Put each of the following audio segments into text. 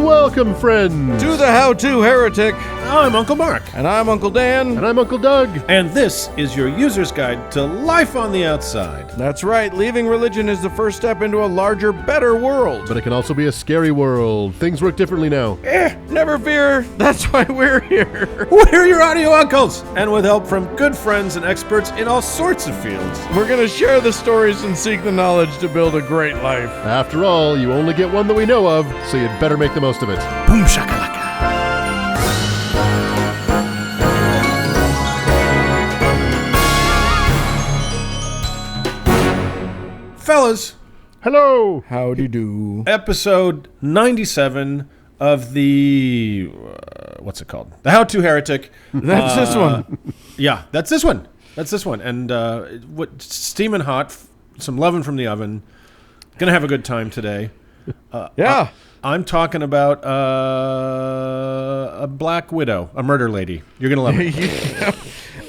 Welcome, friends, to the How-To Heretic. I'm Uncle Mark. And I'm Uncle Dan. And I'm Uncle Doug. And this is your user's guide to life on the outside. That's right. Leaving religion is the first step into a larger, better world. But it can also be a scary world. Things work differently now. Never fear. That's why we're here. We're your audio uncles. And with help from good friends and experts in all sorts of fields. We're going to share the stories and seek the knowledge to build a great life. After all, you only get one that we know of, so you'd better make the most of it. Boom shakalaka. Fellas, hello. Howdy do. Episode 97 of the what's it called? The How-To Heretic. That's this one. Yeah, that's this one. That's this one. And what steaming hot, some loving from the oven. Gonna have a good time today. Yeah. I'm talking about a black widow, a murder lady. You're gonna love it. Yeah.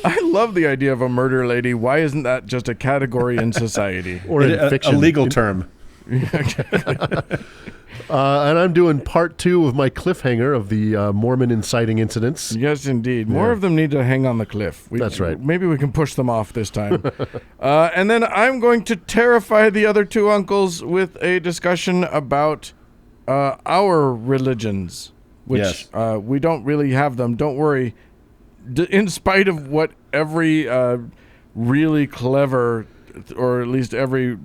I love the idea of a murder lady. Why isn't that just a category in society? Or in fiction. A legal term. And I'm doing part 2 of my cliffhanger of the Mormon inciting incidents. Yes, indeed. More of them need to hang on the cliff. That's right. Maybe we can push them off this time. And then I'm going to terrify the other two uncles with a discussion about our religions, which we don't really have them. Don't worry. In spite of what every really clever, or at least every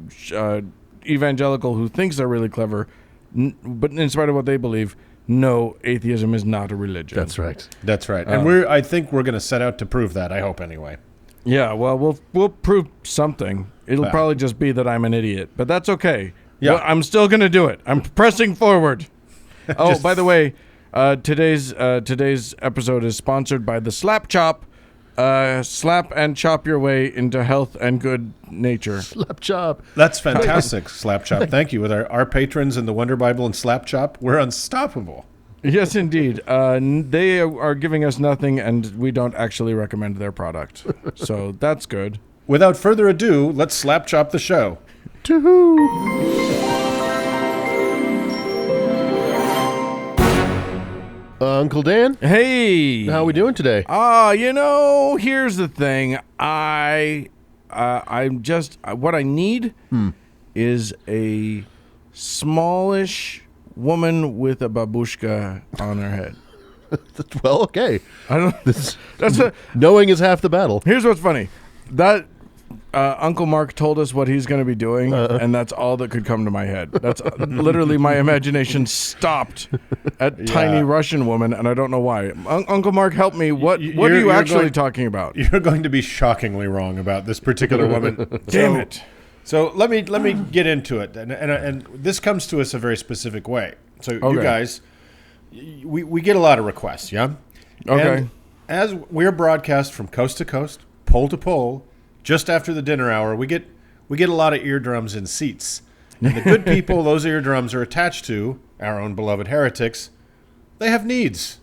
evangelical who thinks they're really clever, but in spite of what they believe, no, atheism is not a religion. That's right. That's right. And I think we're going to set out to prove that. I hope anyway. Yeah. Well, we'll prove something. It'll probably just be that I'm an idiot, but that's okay. Yeah. Well, I'm still going to do it. I'm pressing forward. Oh, by the way, today's episode is sponsored by the Slap Chop. Slap and chop your way into health and good nature. Slap chop. That's fantastic, Slap Chop. Thank you. With our patrons in the Wonder Bible and Slap Chop, we're unstoppable. Yes, indeed. They are giving us nothing, and we don't actually recommend their product. So that's good. Without further ado, let's Slap Chop the show. Toohoo! Uncle Dan? Hey! How are we doing today? Here's the thing. I'm just... what I need is a smallish woman with a babushka on her head. Well, okay. I don't... Knowing is half the battle. Here's what's funny. That... Uncle Mark told us what he's going to be doing, and that's all that could come to my head. That's literally my imagination stopped at tiny Russian woman, and I don't know why. Uncle Mark, help me. What are you actually talking about? You're going to be shockingly wrong about this particular woman. Damn it. So let me get into it, and this comes to us a very specific way. So you guys, we get a lot of requests, yeah? Okay. And as we're broadcast from coast to coast, pole to pole, just after the dinner hour, we get a lot of eardrums in seats. And the good people those eardrums are attached to, our own beloved heretics, they have needs.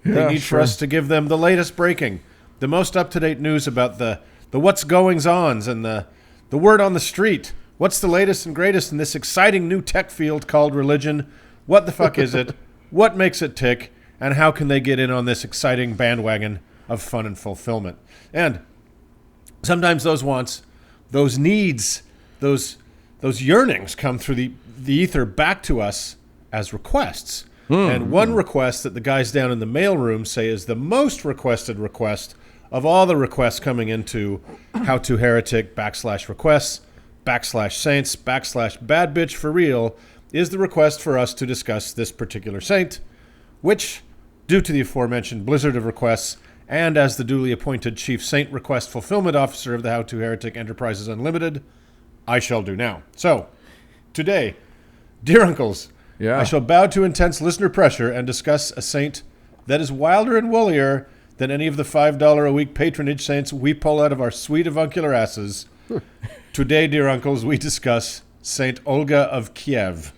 They need for us to give them the latest breaking, the most up-to-date news about the what's goings-ons and the word on the street. What's the latest and greatest in this exciting new tech field called religion? What the fuck is it? What makes it tick? And how can they get in on this exciting bandwagon of fun and fulfillment? And sometimes those wants, those needs, those yearnings come through the ether back to us as requests. And one request that the guys down in the mailroom say is the most requested request of all the requests coming into How-To Heretic /requests /saints /bad bitch for real is the request for us to discuss this particular saint, which, due to the aforementioned blizzard of requests, and as the duly appointed Chief Saint Request Fulfillment Officer of the How-To Heretic Enterprises Unlimited, I shall do now. So, today, dear uncles, I shall bow to intense listener pressure and discuss a saint that is wilder and woollier than any of the $5 a week patronage saints we pull out of our sweet avuncular asses. Today, dear uncles, we discuss Saint Olga of Kiev.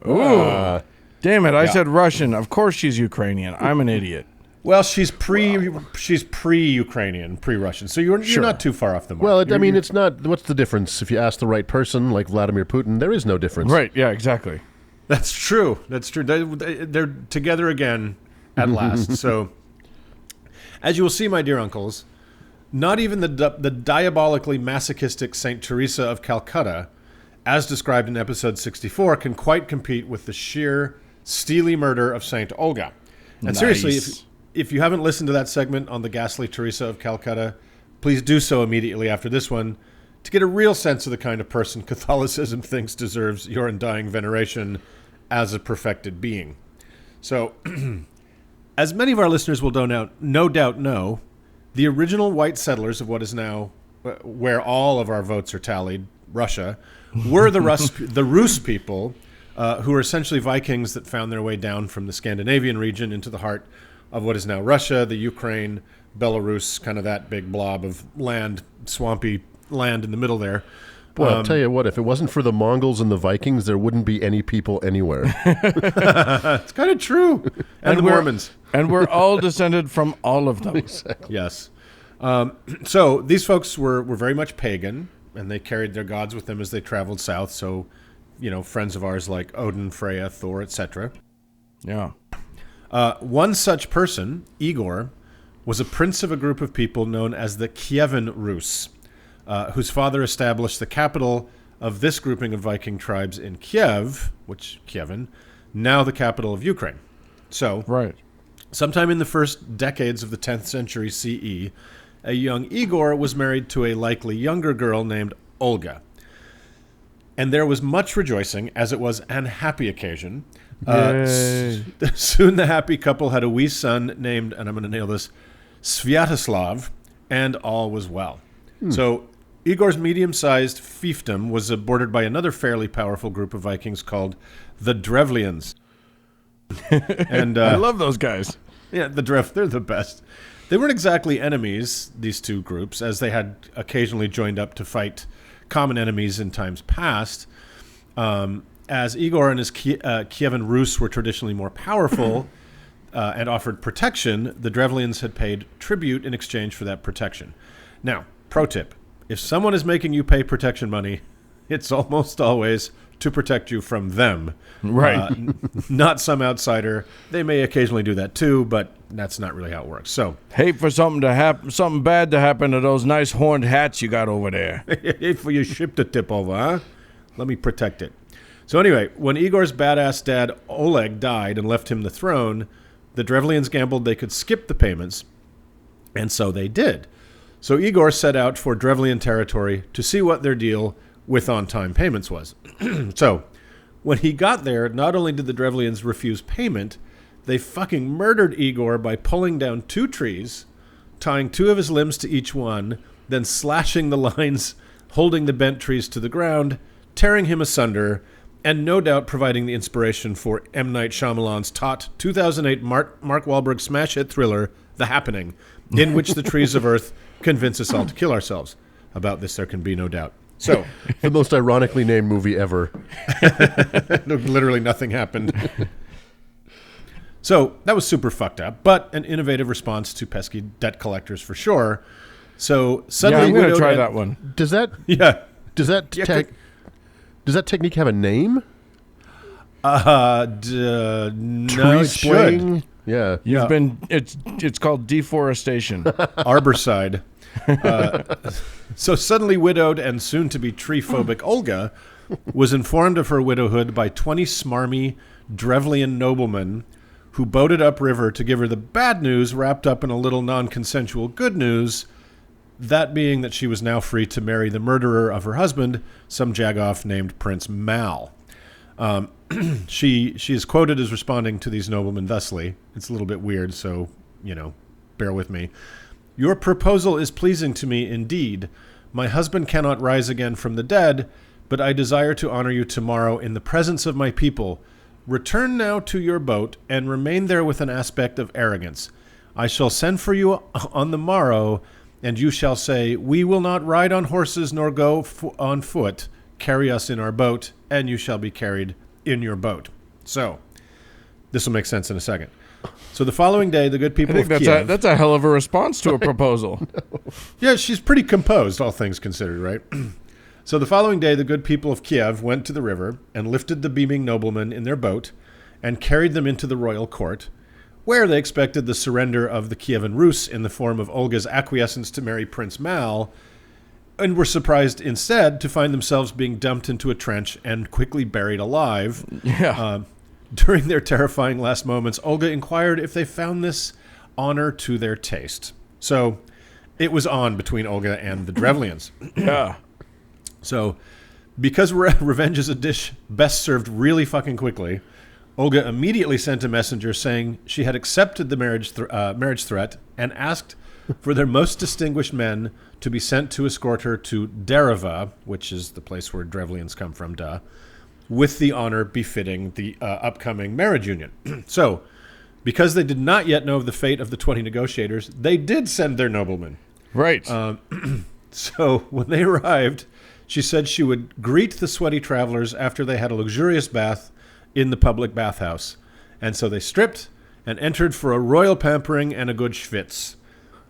Ooh. Damn it, I said Russian. Of course she's Ukrainian. I'm an idiot. Well, she's pre-Ukrainian, pre-Russian, so you're not too far off the mark. Well, it's not. What's the difference? If you ask the right person, like Vladimir Putin, there is no difference. Right? Yeah, exactly. That's true. That's true. They're together again at last. So, as you will see, my dear uncles, not even the diabolically masochistic Saint Teresa of Calcutta, as described in episode 64, can quite compete with the sheer steely murder of Saint Olga. And seriously, if you haven't listened to that segment on the ghastly Teresa of Calcutta, please do so immediately after this one to get a real sense of the kind of person Catholicism thinks deserves your undying veneration as a perfected being. So, as many of our listeners will no doubt know, the original white settlers of what is now where all of our votes are tallied, Russia, were the Rus people, who are essentially Vikings that found their way down from the Scandinavian region into the heart of what is now Russia, the Ukraine, Belarus, kind of that big blob of land, swampy land in the middle there. Boy, I'll tell you what, if it wasn't for the Mongols and the Vikings, there wouldn't be any people anywhere. It's kind of true. And the Mormons. And we're all descended from all of them. Exactly. Yes. So these folks were very much pagan, and they carried their gods with them as they traveled south. So, friends of ours like Odin, Freya, Thor, etc. Yeah. One such person, Igor, was a prince of a group of people known as the Kievan Rus, whose father established the capital of this grouping of Viking tribes in Kiev, Kievan, now the capital of Ukraine. So, right. Sometime in the first decades of the 10th century CE, a young Igor was married to a likely younger girl named Olga. And there was much rejoicing, as it was an happy occasion. Soon the happy couple had a wee son named, and I'm going to nail this, Sviatoslav, and all was well. So Igor's medium-sized fiefdom was bordered by another fairly powerful group of Vikings called the Drevlians. And I love those guys. Yeah, they're the best. They weren't exactly enemies, these two groups, as they had occasionally joined up to fight common enemies in times past. As Igor and his Kievan Rus were traditionally more powerful and offered protection, the Drevlians had paid tribute in exchange for that protection. Now, pro tip, if someone is making you pay protection money, it's almost always to protect you from them. Right. Not some outsider. They may occasionally do that too, but that's not really how it works. So, hate for something bad to happen to those nice horned hats you got over there. hate for your ship to tip over, huh? Let me protect it. So anyway, when Igor's badass dad Oleg died and left him the throne, the Drevlians gambled they could skip the payments, and so they did. So Igor set out for Drevlian territory to see what their deal with on-time payments was. So, when he got there, not only did the Drevlians refuse payment, they fucking murdered Igor by pulling down 2 trees, tying 2 of his limbs to each one, then slashing the lines holding the bent trees to the ground, tearing him asunder, and no doubt providing the inspiration for M. Night Shyamalan's taut 2008 Mark Wahlberg smash hit thriller, The Happening, in which the trees of Earth convince us all to kill ourselves. About this there can be no doubt. So, the most ironically named movie ever. Literally nothing happened. So, that was super fucked up, but an innovative response to pesky debt collectors for sure. So, suddenly... I'm going to try that one. Does that... Yeah. Does that technique have a name? No, Tree it should. spraying? Yeah. It's called deforestation. Arborcide. So suddenly widowed and soon-to-be tree-phobic Olga was informed of her widowhood by 20 smarmy Drevlian noblemen who boated upriver to give her the bad news wrapped up in a little non-consensual good news, that being that she was now free to marry the murderer of her husband, some jagoff named Prince Mal. She is quoted as responding to these noblemen thusly. It's a little bit weird, so, bear with me. Your proposal is pleasing to me indeed. My husband cannot rise again from the dead, but I desire to honor you tomorrow in the presence of my people. Return now to your boat and remain there with an aspect of arrogance. I shall send for you on the morrow, and you shall say, we will not ride on horses nor go on foot. Carry us in our boat, and you shall be carried in your boat. So, this will make sense in a second. So the following day, the good people of Kiev... that's a hell of a response to a proposal. Yeah, she's pretty composed, all things considered, right? So the following day, the good people of Kiev went to the river and lifted the beaming noblemen in their boat and carried them into the royal court, where they expected the surrender of the Kievan Rus in the form of Olga's acquiescence to marry Prince Mal, and were surprised instead to find themselves being dumped into a trench and quickly buried alive. Yeah. During their terrifying last moments, Olga inquired if they found this honor to their taste. So it was on between Olga and the Drevlians. Yeah. So because revenge is a dish best served really fucking quickly, Olga immediately sent a messenger saying she had accepted the marriage threat and asked for their most distinguished men to be sent to escort her to Dereva, which is the place where Drevlians come from, with the honor befitting the upcoming marriage union. So, because they did not yet know of the fate of the 20 negotiators, they did send their noblemen. Right. So, when they arrived, she said she would greet the sweaty travelers after they had a luxurious bath in the public bathhouse. And so they stripped and entered for a royal pampering and a good schwitz.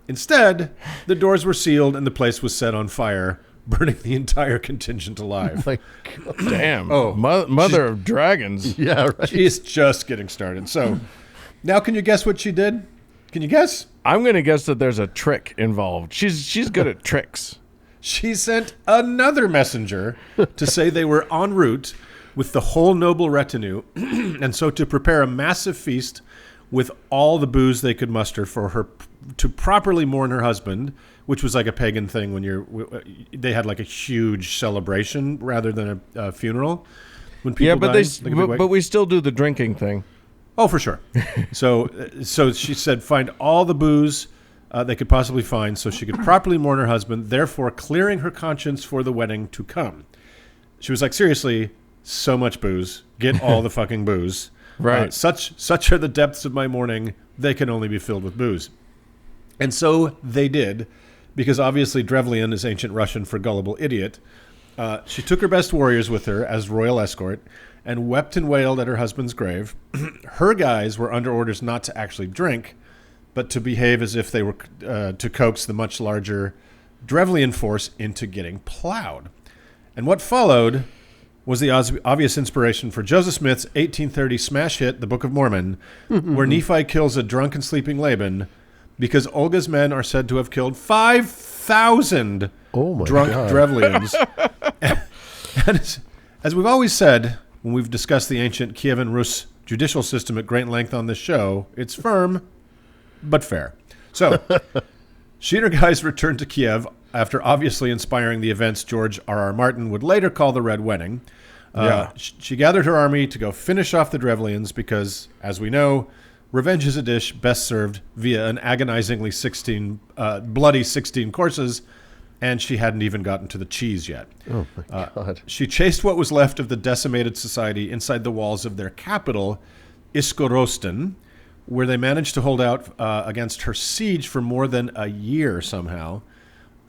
Instead, the doors were sealed and the place was set on fire, burning the entire contingent alive. Like, Damn. Oh, Mother of dragons. yeah, right. She's just getting started. So, now can you guess what she did? Can you guess? I'm going to guess that there's a trick involved. She's good at tricks. She sent another messenger to say they were en route with the whole noble retinue, and so to prepare a massive feast with all the booze they could muster for her to properly mourn her husband, which was like a pagan thing when they had like a huge celebration rather than a funeral. When people but we still do the drinking thing. Oh, for sure. So she said find all the booze they could possibly find so she could properly mourn her husband, therefore clearing her conscience for the wedding to come. She was like, seriously, so much booze. Get all the fucking booze. Right. Such are the depths of my mourning. They can only be filled with booze. And so they did, because obviously Drevlian is ancient Russian for gullible idiot. She took her best warriors with her as royal escort and wept and wailed at her husband's grave. Her guys were under orders not to actually drink, but to behave as if they were to coax the much larger Drevlian force into getting plowed. And what followed was the obvious inspiration for Joseph Smith's 1830 smash hit, The Book of Mormon, where Nephi kills a drunken sleeping Laban because Olga's men are said to have killed 5,000 drunk Drevlians. And as we've always said when we've discussed the ancient Kievan Rus judicial system at great length on this show, it's firm, but fair. So, she and her guys returned to Kiev after obviously inspiring the events George R.R. Martin would later call the Red Wedding. She gathered her army to go finish off the Drevlians because, as we know, revenge is a dish best served via an agonizingly bloody 16 courses, and she hadn't even gotten to the cheese yet. Oh, my God. She chased what was left of the decimated society inside the walls of their capital, Iskorosten, where they managed to hold out against her siege for more than a year somehow.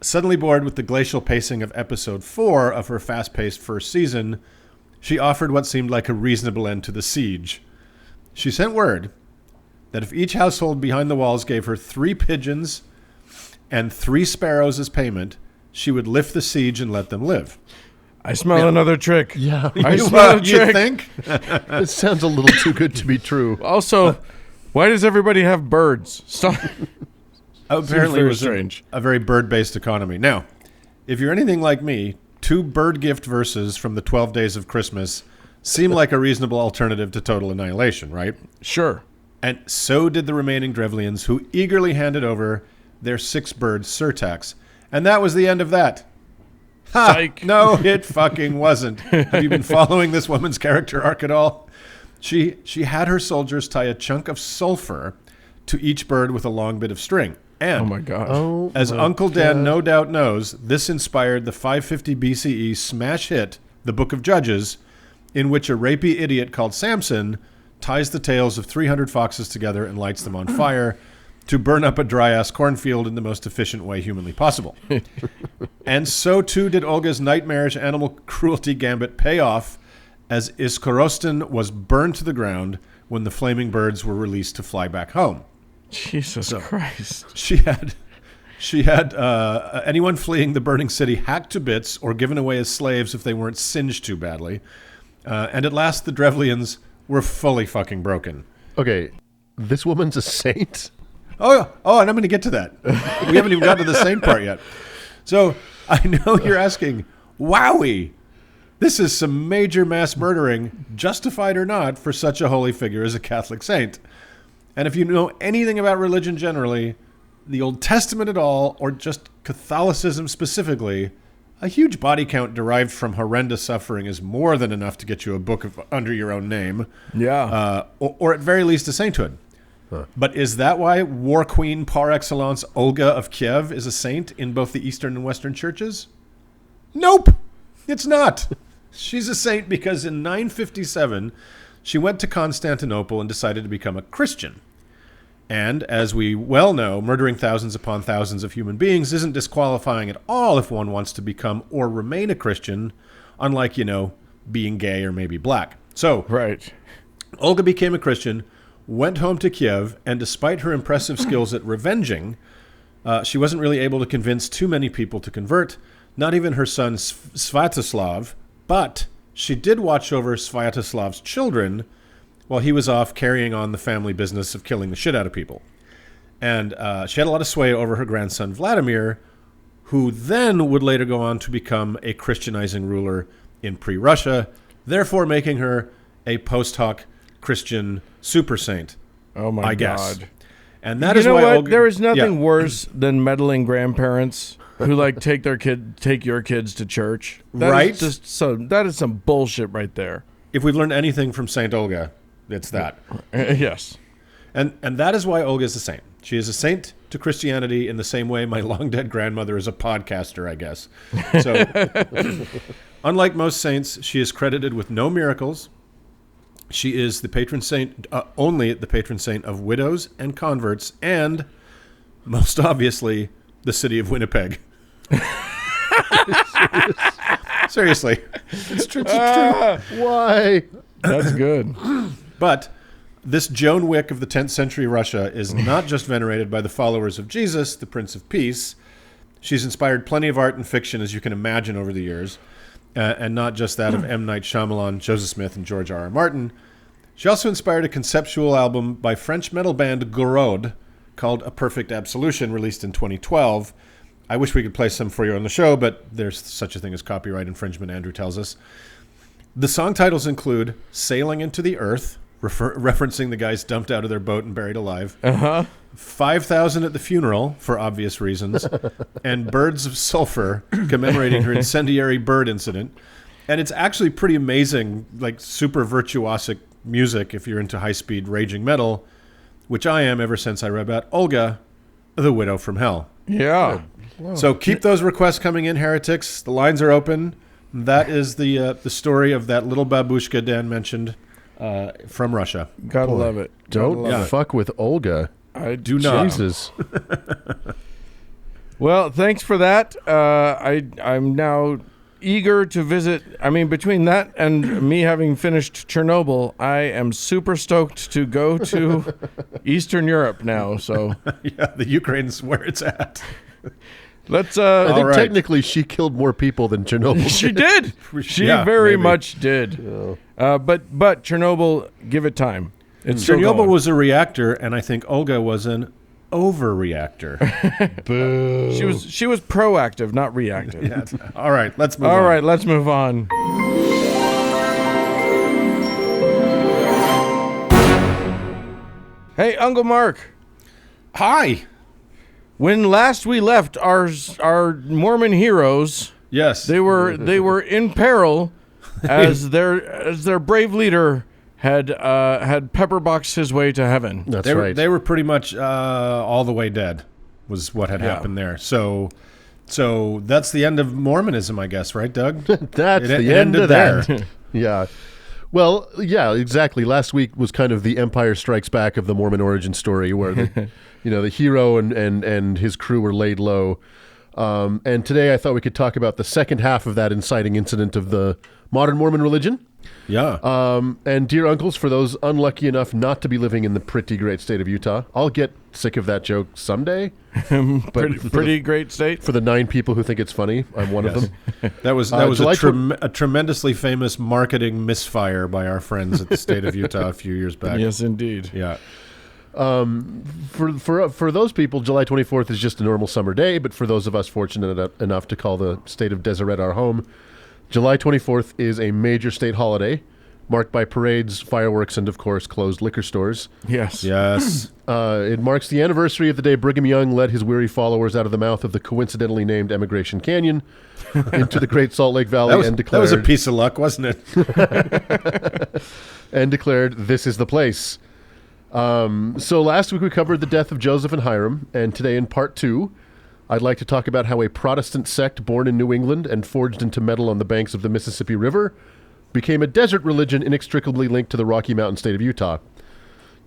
Suddenly bored with the glacial pacing of episode 4 of her fast-paced first season, she offered what seemed like a reasonable end to the siege. She sent word that if each household behind the walls gave her 3 pigeons and 3 sparrows as payment, she would lift the siege and let them live. I smell another trick. Yeah. I smell a You trick. think? It sounds a little too good to be true. Also, why does everybody have birds? Stop. Apparently, it was strange. a very bird-based economy. Now, if you're anything like me, 2 bird gift verses from the 12 Days of Christmas seem like a reasonable alternative to total annihilation, right? Sure. And so did the remaining Drevlians, who eagerly handed over their 6-bird surtax. And that was the end of that. Ha! Psych. No, it fucking wasn't. Have you been following this woman's character arc at all? She had her soldiers tie a chunk of sulfur to each bird with a long bit of string. And Oh my gosh. as Uncle Dan no doubt knows, this inspired the 550 BCE smash hit, The Book of Judges, in which a rapey idiot called Samson ties the tails of 300 foxes together and lights them on fire to burn up a dry-ass cornfield in the most efficient way humanly possible. And so too did Olga's nightmarish animal cruelty gambit pay off, as Iskorosten was burned to the ground when the flaming birds were released to fly back home. Jesus Christ. She had She had anyone fleeing the burning city hacked to bits or given away as slaves if they weren't singed too badly. And at last, the Drevlians were fully fucking broken. Okay, this woman's a saint? Oh, and I'm going to get to that. We haven't even gotten to the saint part yet. So I know you're asking, wowie, this is some major mass murdering, justified or not, for such a holy figure as a Catholic saint. And if you know anything about religion generally, the Old Testament at all, or just Catholicism specifically, a huge body count derived from horrendous suffering is more than enough to get you a book under your own name. Yeah. Or at very least a sainthood. Huh. But is that why war queen par excellence Olga of Kiev is a saint in both the Eastern and Western churches? Nope, it's not. She's a saint because in 957, she went to Constantinople and decided to become a Christian. And, as we well know, murdering thousands upon thousands of human beings isn't disqualifying at all if one wants to become or remain a Christian, unlike, being gay or maybe black. So, right. Olga became a Christian, went home to Kiev, and despite her impressive skills at revenging, she wasn't really able to convince too many people to convert, not even her son Sviatoslav, but she did watch over Sviatoslav's children while he was off carrying on the family business of killing the shit out of people. And she had a lot of sway over her grandson Vladimir, who then would later go on to become a Christianizing ruler in pre-Russia, therefore making her a post hoc Christian super saint. Oh my I guess. God. And that is why Olga, there is nothing worse than meddling grandparents who take your kids to church. That is some bullshit right there. If we've learned anything from Saint Olga, it's that. Yes. And that is why Olga is a saint. She is a saint to Christianity in the same way my long-dead grandmother is a podcaster, I guess. So, unlike most saints, she is credited with no miracles. She is the patron saint, only the patron saint of widows and converts, and, most obviously, the city of Winnipeg. Seriously. It's true. Why? That's good. But this Joan Wick of the 10th century Russia is not just venerated by the followers of Jesus, the Prince of Peace. She's inspired plenty of art and fiction, as you can imagine, over the years. And not just that of M. Night Shyamalan, Joseph Smith, and George R. R. Martin. She also inspired a conceptual album by French metal band Gorod called A Perfect Absolution, released in 2012. I wish we could play some for you on the show, but there's such a thing as copyright infringement, Andrew tells us. The song titles include Sailing into the Earth, referencing the guys dumped out of their boat and buried alive. 5,000 at the Funeral, for obvious reasons, and Birds of Sulfur, commemorating her incendiary bird incident. And it's actually pretty amazing, super virtuosic music if you're into high-speed raging metal, which I am ever since I read about Olga, the Widow from Hell. Yeah. So keep those requests coming in, heretics. The lines are open. That is the story of that little babushka Dan mentioned from Russia. Gotta love it. Don't fuck with Olga. I do not. Jesus. Well, thanks for that. I'm now eager to visit. I mean, between that and me having finished Chernobyl, I am super stoked to go to Eastern Europe now. So yeah, the Ukraine's where it's at. Let's. I think technically she killed more people than Chernobyl. She did. She very much did. Yeah. But Chernobyl, give it time. Chernobyl was a reactor, and I think Olga was an overreactor. Boo. She was proactive, not reactive. Yeah. All right, let's move on. All right, let's move on. Hey, Uncle Mark. Hi. When last we left our Mormon heroes, yes, they were in peril as their brave leader had pepperboxed his way to heaven. That's right. They were pretty much all the way dead, was what had happened there. So that's the end of Mormonism, I guess, right, Doug? That's the end of that. Yeah. Well, yeah, exactly. Last week was kind of the Empire Strikes Back of the Mormon origin story, where the hero and his crew were laid low. And today I thought we could talk about the second half of that inciting incident of the modern Mormon religion. Yeah. And dear uncles, for those unlucky enough not to be living in the pretty great state of Utah, I'll get sick of that joke someday. But pretty great state. For the 9 people who think it's funny, I'm one of them. That was a tremendously famous marketing misfire by our friends at the state of Utah a few years back. Yes, indeed. Yeah. For those people, July 24th is just a normal summer day, but for those of us fortunate enough to call the state of Deseret our home, July 24th is a major state holiday marked by parades, fireworks, and, of course, closed liquor stores. Yes. Yes. It marks the anniversary of the day Brigham Young led his weary followers out of the mouth of the coincidentally named Emigration Canyon into the Great Salt Lake Valley and declared... That was a piece of luck, wasn't it? and declared, this is the place. So last week we covered the death of Joseph and Hiram, and today in part 2, I'd like to talk about how a Protestant sect born in New England and forged into metal on the banks of the Mississippi River became a desert religion inextricably linked to the Rocky Mountain state of Utah.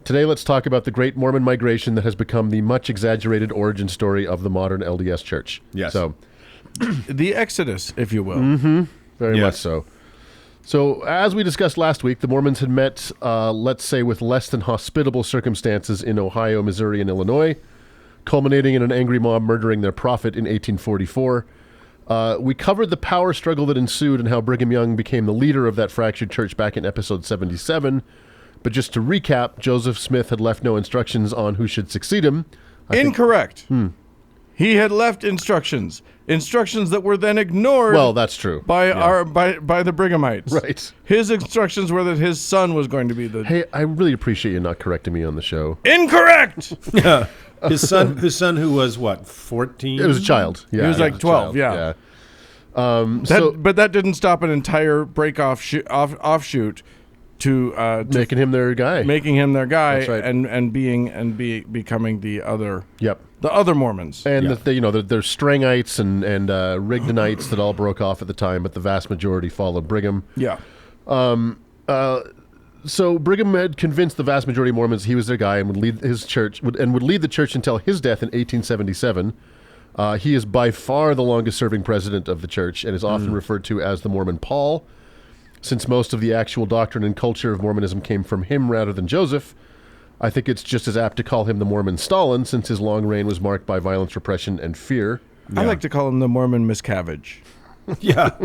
Today, let's talk about the great Mormon migration that has become the much exaggerated origin story of the modern LDS Church. Yes. So, the Exodus, if you will. Mm-hmm. Very much so. So, as we discussed last week, the Mormons had met, let's say, with less than hospitable circumstances in Ohio, Missouri, and Illinois, culminating in an angry mob murdering their prophet in 1844. We covered the power struggle that ensued and how Brigham Young became the leader of that fractured church back in episode 77. But just to recap, Joseph Smith had left no instructions on who should succeed him. Incorrect. He had left instructions that were then ignored. Well, that's true. By the Brighamites. Right. His instructions were that his son was going to be the... Hey, I really appreciate you not correcting me on the show. Incorrect! Yeah. His son who was what, 14? It was a child. Yeah, he was like 12, yeah. But that didn't stop an entire offshoot to making him their guy. That's right. and becoming the other. Yep. The other Mormons. And there's Strangites and Rigdonites that all broke off at the time, but the vast majority followed Brigham. Yeah. So Brigham had convinced the vast majority of Mormons he was their guy and would lead his church would lead the church until his death in 1877. He is by far the longest-serving president of the church and is often referred to as the Mormon Paul. Since most of the actual doctrine and culture of Mormonism came from him rather than Joseph, I think it's just as apt to call him the Mormon Stalin, since his long reign was marked by violence, repression, and fear. Yeah. I like to call him the Mormon Miscavige. Yeah.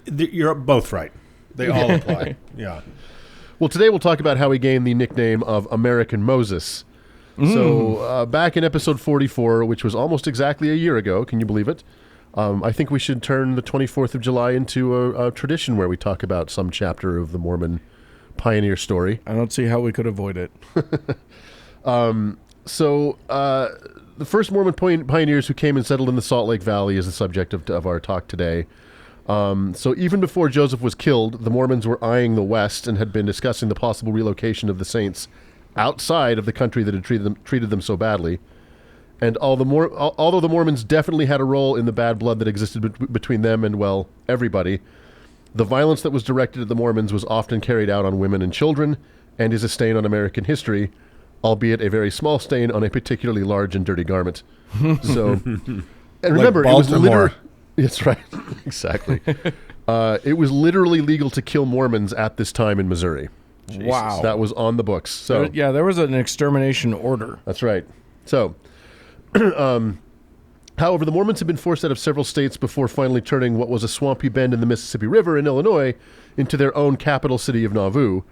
You're both right. They all apply. Yeah. Well, today we'll talk about how he gained the nickname of American Moses. So back in episode 44, which was almost exactly a year ago, can you believe it? I think we should turn the 24th of July into a tradition where we talk about some chapter of the Mormon pioneer story. I don't see how we could avoid it. So the first Mormon pioneers who came and settled in the Salt Lake Valley is the subject of our talk today. So even before Joseph was killed, the Mormons were eyeing the West and had been discussing the possible relocation of the saints outside of the country that had treated them so badly. And although the Mormons definitely had a role in the bad blood that existed between them and, well, everybody, the violence that was directed at the Mormons was often carried out on women and children and is a stain on American history, albeit a very small stain on a particularly large and dirty garment. So, and remember, like Baltimore. It was literally... That's right. Exactly. It was literally legal to kill Mormons at this time in Missouri. Jesus. Wow. That was on the books. So there was an extermination order. That's right. So, however, the Mormons had been forced out of several states before finally turning what was a swampy bend in the Mississippi River in Illinois into their own capital city of Nauvoo.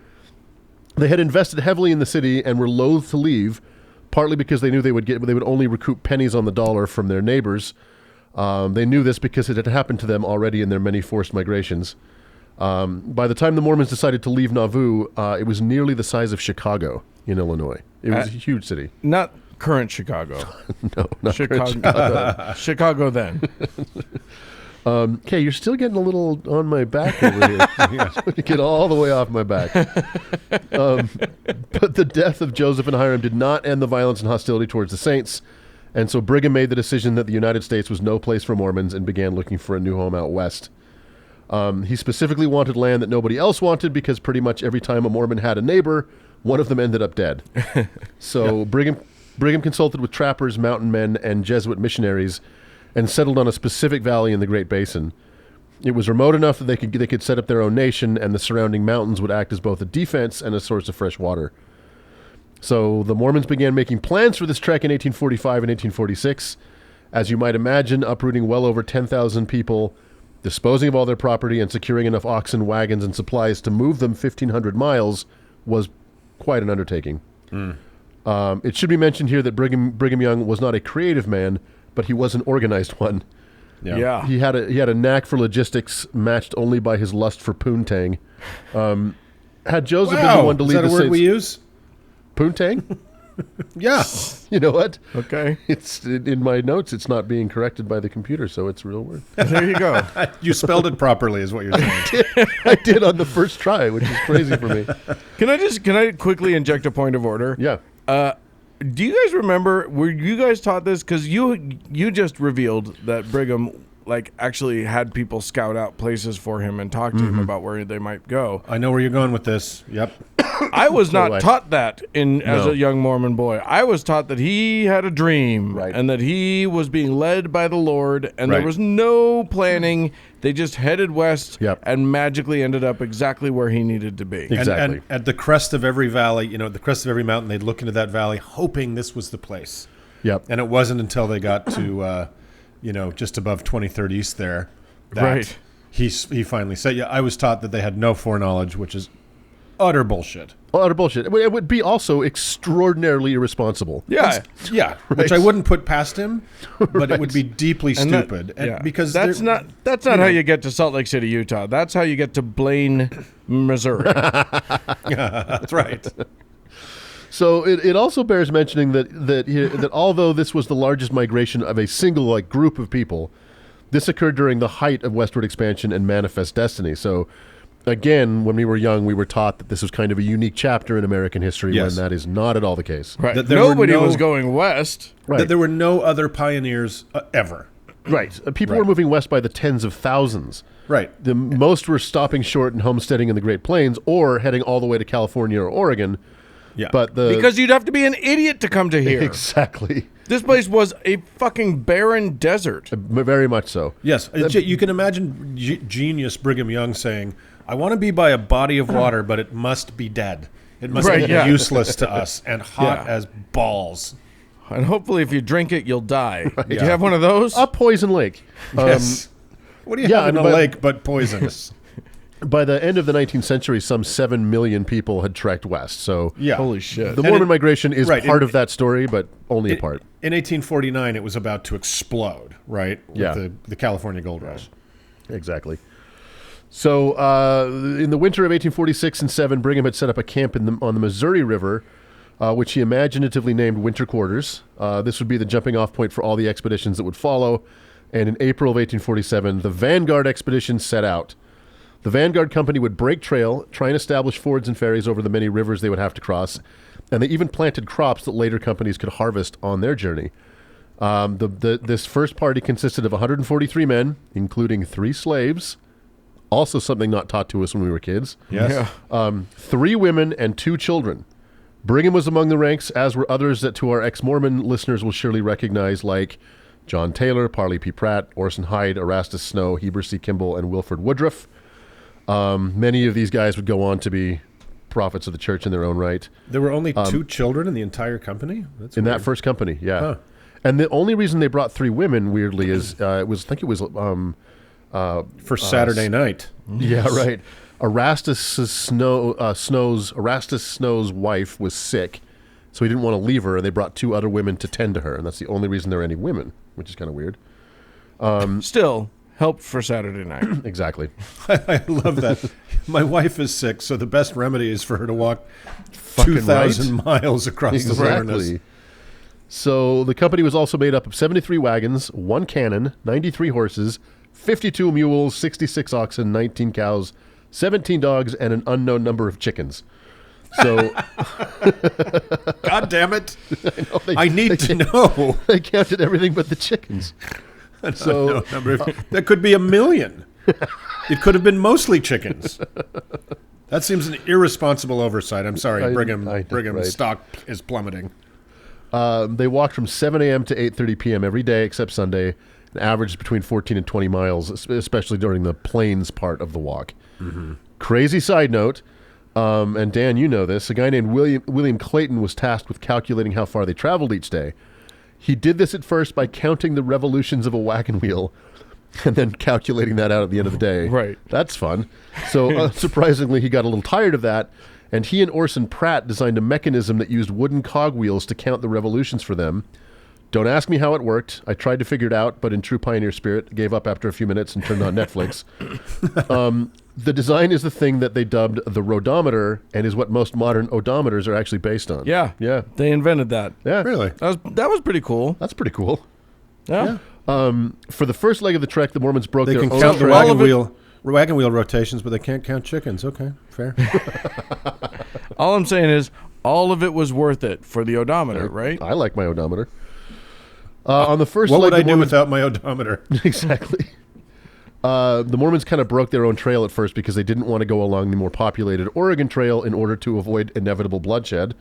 They had invested heavily in the city and were loath to leave, partly because they knew they would only recoup pennies on the dollar from their neighbors. They knew this because it had happened to them already in their many forced migrations. By the time the Mormons decided to leave Nauvoo, it was nearly the size of Chicago in Illinois. It was a huge city. Not current Chicago. No, not Chicago. current Chicago. Chicago then. Okay, you're still getting a little on my back over here. Get all the way off my back. But the death of Joseph and Hiram did not end the violence and hostility towards the saints. And so Brigham made the decision that the United States was no place for Mormons and began looking for a new home out west. He specifically wanted land that nobody else wanted because pretty much every time a Mormon had a neighbor, one of them ended up dead. So Brigham consulted with trappers, mountain men, and Jesuit missionaries and settled on a specific valley in the Great Basin. It was remote enough that they could set up their own nation, and the surrounding mountains would act as both a defense and a source of fresh water. So the Mormons began making plans for this trek in 1845 and 1846. As you might imagine, uprooting well over 10,000 people, disposing of all their property, and securing enough oxen, wagons, and supplies to move them 1,500 miles was quite an undertaking. It should be mentioned here that Brigham Young was not a creative man, but he was an organized one. Yeah. He had a knack for logistics matched only by his lust for poontang. Had Joseph been the one to lead the the word we use? Poontang? Yeah. You know what? Okay. It's in my notes. It's not being corrected by the computer, so it's a real word. There you go. You spelled it properly, is what you're saying. I did on the first try, which is crazy for me. Can I quickly inject a point of order? Yeah. Do you guys remember? Were you guys taught this? Because you just revealed that Brigham actually had people scout out places for him and talk to him about where they might go. I know where you're going with this. Yep. I was not taught that as No. a young Mormon boy. I was taught that he had a dream Right. and that he was being led by the Lord, and there Right. was no planning. They just headed west Yep. and magically ended up exactly where he needed to be. Exactly. And at the crest of every valley, at the crest of every mountain, they'd look into that valley hoping this was the place. Yep. And it wasn't until they got to, just above 23rd East there that Right. he finally said, yeah, I was taught that they had no foreknowledge, which is utter bullshit. Utter bullshit. It would be also extraordinarily irresponsible. Yeah. Yeah, which I wouldn't put past him, but it would be deeply stupid. Because that's not how you get to Salt Lake City, Utah. That's how you get to Blaine, Missouri. That's right. So it also bears mentioning that although this was the largest migration of a single group of people, this occurred during the height of westward expansion and manifest destiny. So again, when we were young, we were taught that this was kind of a unique chapter in American history, Yes. when that is not at all the case. Right. That there were Nobody no- was going west. Right. That there were no other pioneers ever. Right. People Right. were moving west by the tens of thousands. Right. The most were stopping short and homesteading in the Great Plains or heading all the way to California or Oregon. Yeah. But Because you'd have to be an idiot to come to here. Exactly. This place was a fucking barren desert. Very much so. Yes, you can imagine genius Brigham Young saying, I want to be by a body of water, but it must be dead. It must Right, be yeah. useless to us and hot Yeah. as balls. And hopefully if you drink it, you'll die. Did Yeah. you have one of those? A poison lake. Yes. What do you yeah, have in a and by- lake but poisonous? By the end of the 19th century, some 7 million people had trekked west. So Yeah. Holy shit. the And Mormon migration is right, part and- of that story, but only a part. In 1849, it was about to explode, right? With Yeah. the California gold rush. Exactly. So in the winter of 1846 and 7, Brigham had set up a camp on the Missouri River, which he imaginatively named Winter Quarters. This would be the jumping off point for all the expeditions that would follow. And in April of 1847, the Vanguard expedition set out. The Vanguard Company would break trail, try and establish fords and ferries over the many rivers they would have to cross, and they even planted crops that later companies could harvest on their journey. This first party consisted of 143 men, including 3 slaves, also something not taught to us when we were kids. Yes. Yeah. 3 women and 2 children. Brigham was among the ranks, as were others that to our ex-Mormon listeners will surely recognize, like John Taylor, Parley P. Pratt, Orson Hyde, Erastus Snow, Heber C. Kimball, and Wilford Woodruff. Many of these guys would go on to be prophets of the church in their own right. There were only 2 children in the entire company? That's In weird. that first company, yeah. Huh. And the only reason they brought 3 women, weirdly, is for Saturday night. yeah, right. Erastus Snow's wife was sick, so he didn't want to leave her, and they brought 2 other women to tend to her, and that's the only reason there are any women, which is kind of weird. Still, help for Saturday night. Exactly. I love that. My wife is sick, so the best remedy is for her to walk Fucking 2,000 miles across the wilderness. Exactly. So the company was also made up of 73 wagons, 1 cannon, 93 horses, 52 mules, 66 oxen, 19 cows, 17 dogs, and an unknown number of chickens. So God damn it. they- I need to know. they counted everything but the chickens. So That could be 1 million. It could have been mostly chickens. That seems an irresponsible oversight. I'm sorry, Brigham's right. stock is plummeting. they walked from 7 a.m. to 8:30 p.m. every day except Sunday, and averaged between 14 and 20 miles, especially during the plains part of the walk. Mm-hmm. Crazy side note, and Dan, you know this, a guy named William Clayton was tasked with calculating how far they traveled each day. He did this at first by counting the revolutions of a wagon wheel and then calculating that out at the end of the day. Right. That's fun. So surprisingly, he got a little tired of that, and he and Orson Pratt designed a mechanism that used wooden cogwheels to count the revolutions for them. Don't ask me how it worked. I tried to figure it out, but in true pioneer spirit, gave up after a few minutes and turned on Netflix. The design is the thing that they dubbed the rodometer and is what most modern odometers are actually based on. Yeah. Yeah. They invented that. Yeah. Really? That was pretty cool. That's pretty cool. Yeah. For the first leg of the trek, the Mormons broke They their can own count the trail. wagon wheel rotations, but they can't count chickens. Okay, fair. All I'm saying is all of it was worth it for the odometer, right? I like my odometer. On the first What leg, would I the do Mormons- without my odometer? Exactly. The Mormons kind of broke their own trail at first because they didn't want to go along the more populated Oregon Trail in order to avoid inevitable bloodshed.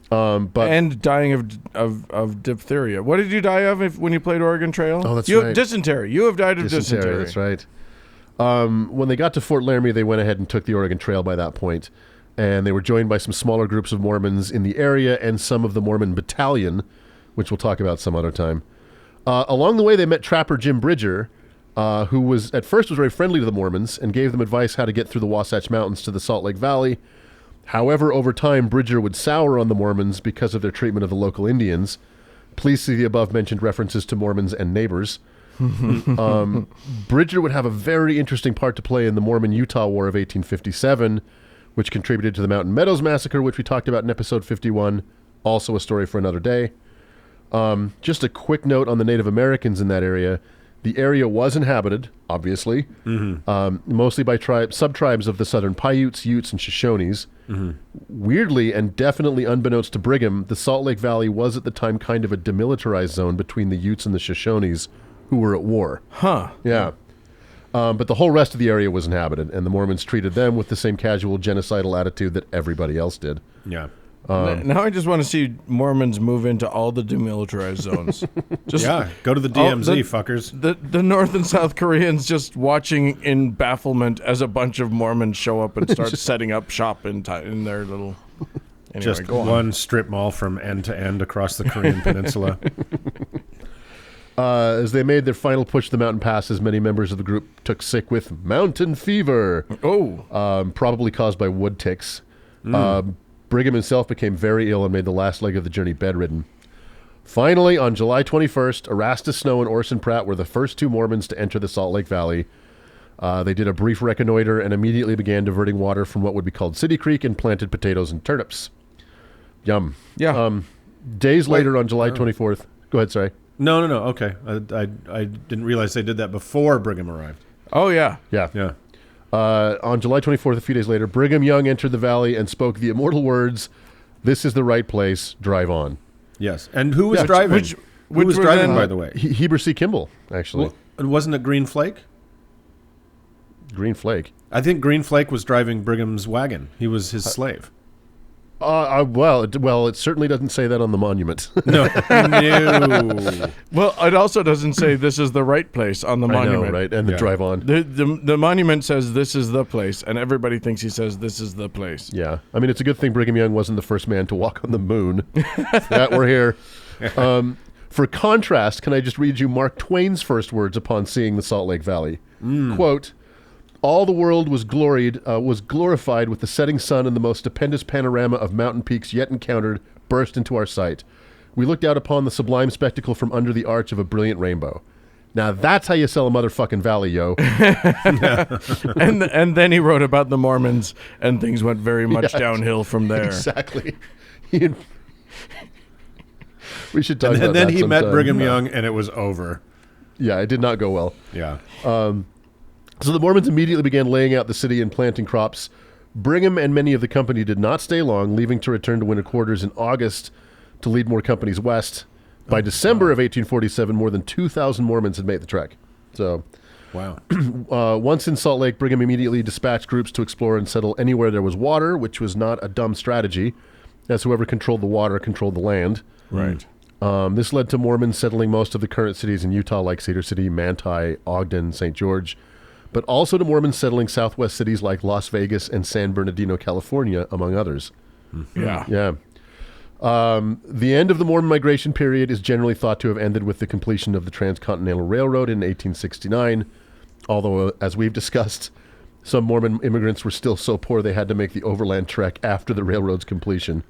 But And dying of diphtheria. What did you die of when you played Oregon Trail? Oh, that's you right. Dysentery. You have died of dysentery. That's right. When they got to Fort Laramie, they went ahead and took the Oregon Trail by that point, and they were joined by some smaller groups of Mormons in the area and some of the Mormon Battalion, which we'll talk about some other time. Along the way, they met Trapper Jim Bridger, who was at first was very friendly to the Mormons and gave them advice how to get through the Wasatch Mountains to the Salt Lake Valley. However, over time, Bridger would sour on the Mormons because of their treatment of the local Indians. Please see the above-mentioned references to Mormons and neighbors. Bridger would have a very interesting part to play in the Mormon-Utah War of 1857, which contributed to the Mountain Meadows Massacre, which we talked about in episode 51. Also a story for another day. Just a quick note on the Native Americans in that area. The area was inhabited, obviously, mostly by sub-tribes of the Southern Paiutes, Utes, and Shoshones. Weirdly, and definitely unbeknownst to Brigham, the Salt Lake Valley was at the time kind of a demilitarized zone between the Utes and the Shoshones, who were at war. Huh. Yeah. But the whole rest of the area was inhabited, and the Mormons treated them with the same casual genocidal attitude that everybody else did. Yeah. Now I just want to see Mormons move into all the demilitarized zones. Just Go to the DMZ, fuckers. The North and South Koreans just watching in bafflement as a bunch of Mormons show up and start setting up shop in their little... Anyway, Just go on. one strip mall from end to end across the Korean peninsula. As they made their final push to the mountain passes, many members of the group took sick with mountain fever, probably caused by wood ticks. Brigham himself became very ill and made the last leg of the journey bedridden. Finally, on July 21st, Erastus Snow and Orson Pratt were the first two Mormons to enter the Salt Lake Valley. They did a brief reconnoiter and immediately began diverting water from what would be called City Creek and planted potatoes and turnips. Yum. Yeah. Days later, on July 24th... Go ahead, sorry. No. Okay. I didn't realize they did that before Brigham arrived. Oh, yeah. Yeah. On July 24th, a few days later, Brigham Young entered the valley and spoke the immortal words, "This is the right place, drive on." Yes. And who was driving? Who was driving, by the way? Heber C. Kimball, actually. Well, wasn't it Green Flake? Green Flake. I think Green Flake was driving Brigham's wagon. He was his slave. Well, it certainly doesn't say that on the monument. No. Well, it also doesn't say this is the right place on the monument. I know, right? And the drive on. The monument says this is the place, and everybody thinks he says this is the place. Yeah. I mean, it's a good thing Brigham Young wasn't the first man to walk on the moon. That we're here. For contrast, can I just read you Mark Twain's first words upon seeing the Salt Lake Valley? Quote, "All the world was glorified with the setting sun, and the most stupendous panorama of mountain peaks yet encountered burst into our sight. We looked out upon the sublime spectacle from under the arch of a brilliant rainbow." Now that's how you sell a motherfucking valley, yo. And then he wrote about the Mormons, and things went very much downhill from there. Exactly. We should talk about that. And then he met sometime. Brigham Young, and it was over. Yeah, it did not go well. Yeah. So the Mormons immediately began laying out the city and planting crops. Brigham and many of the company did not stay long, leaving to return to winter quarters in August to lead more companies west. By December of 1847, more than 2,000 Mormons had made the trek. So, Wow. Once in Salt Lake, Brigham immediately dispatched groups to explore and settle anywhere there was water, which was not a dumb strategy, as whoever controlled the water controlled the land. Right. This led to Mormons settling most of the current cities in Utah, like Cedar City, Manti, Ogden, St. George, but also to Mormons settling southwest cities like Las Vegas and San Bernardino, California, among others. Yeah. Yeah. The end of the Mormon migration period is generally thought to have ended with the completion of the Transcontinental Railroad in 1869, although, as we've discussed, some Mormon immigrants were still so poor they had to make the overland trek after the railroad's completion.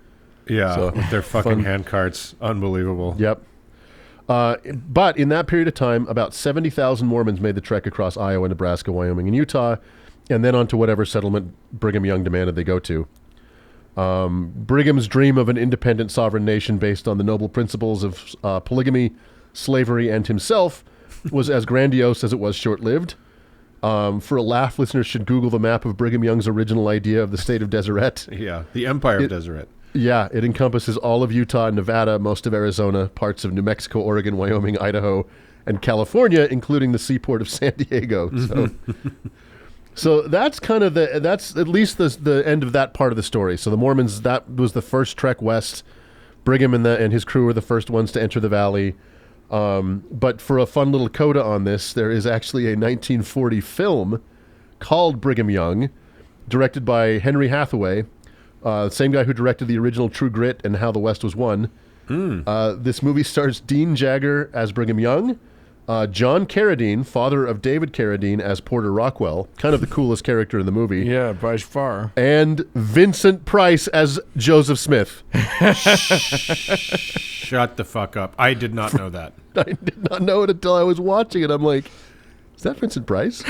Yeah, So, with their fucking hand carts. Unbelievable. Yep. But in that period of time, about 70,000 Mormons made the trek across Iowa, Nebraska, Wyoming, and Utah, and then on to whatever settlement Brigham Young demanded they go to. Brigham's dream of an independent sovereign nation based on the noble principles of polygamy, slavery, and himself was as grandiose as it was short-lived. For a laugh, listeners should Google the map of Brigham Young's original idea of the state of Deseret. Yeah, the Empire of Deseret. Yeah, it encompasses all of Utah, Nevada, most of Arizona, parts of New Mexico, Oregon, Wyoming, Idaho, and California, including the seaport of San Diego. So that's kind of that's at least the end of that part of the story. So the Mormons, that was the first trek west. Brigham and his crew were the first ones to enter the valley. But for a fun little coda on this, there is actually a 1940 film called Brigham Young, directed by Henry Hathaway, the same guy who directed the original True Grit and How the West Was Won. This movie stars Dean Jagger as Brigham Young, John Carradine, father of David Carradine, as Porter Rockwell, kind of the coolest character in the movie. Yeah, by far. And Vincent Price as Joseph Smith. Shut the fuck up. I did not know that. I did not know it until I was watching it. I'm like, is that Vincent Price?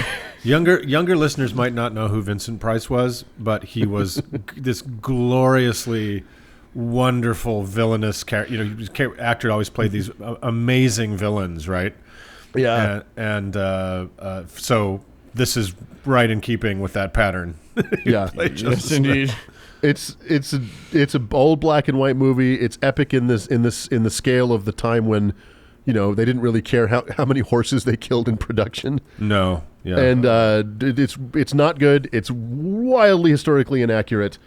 Younger listeners might not know who Vincent Price was, but he was this gloriously wonderful villainous character. You know, actor always played these amazing villains, right? Yeah. And so this is right in keeping with that pattern. Yeah. Yes, indeed. It's a old black and white movie. It's epic in the scale of the time when, you know, they didn't really care how many horses they killed in production. No. Yeah. And it's not good. It's wildly historically inaccurate.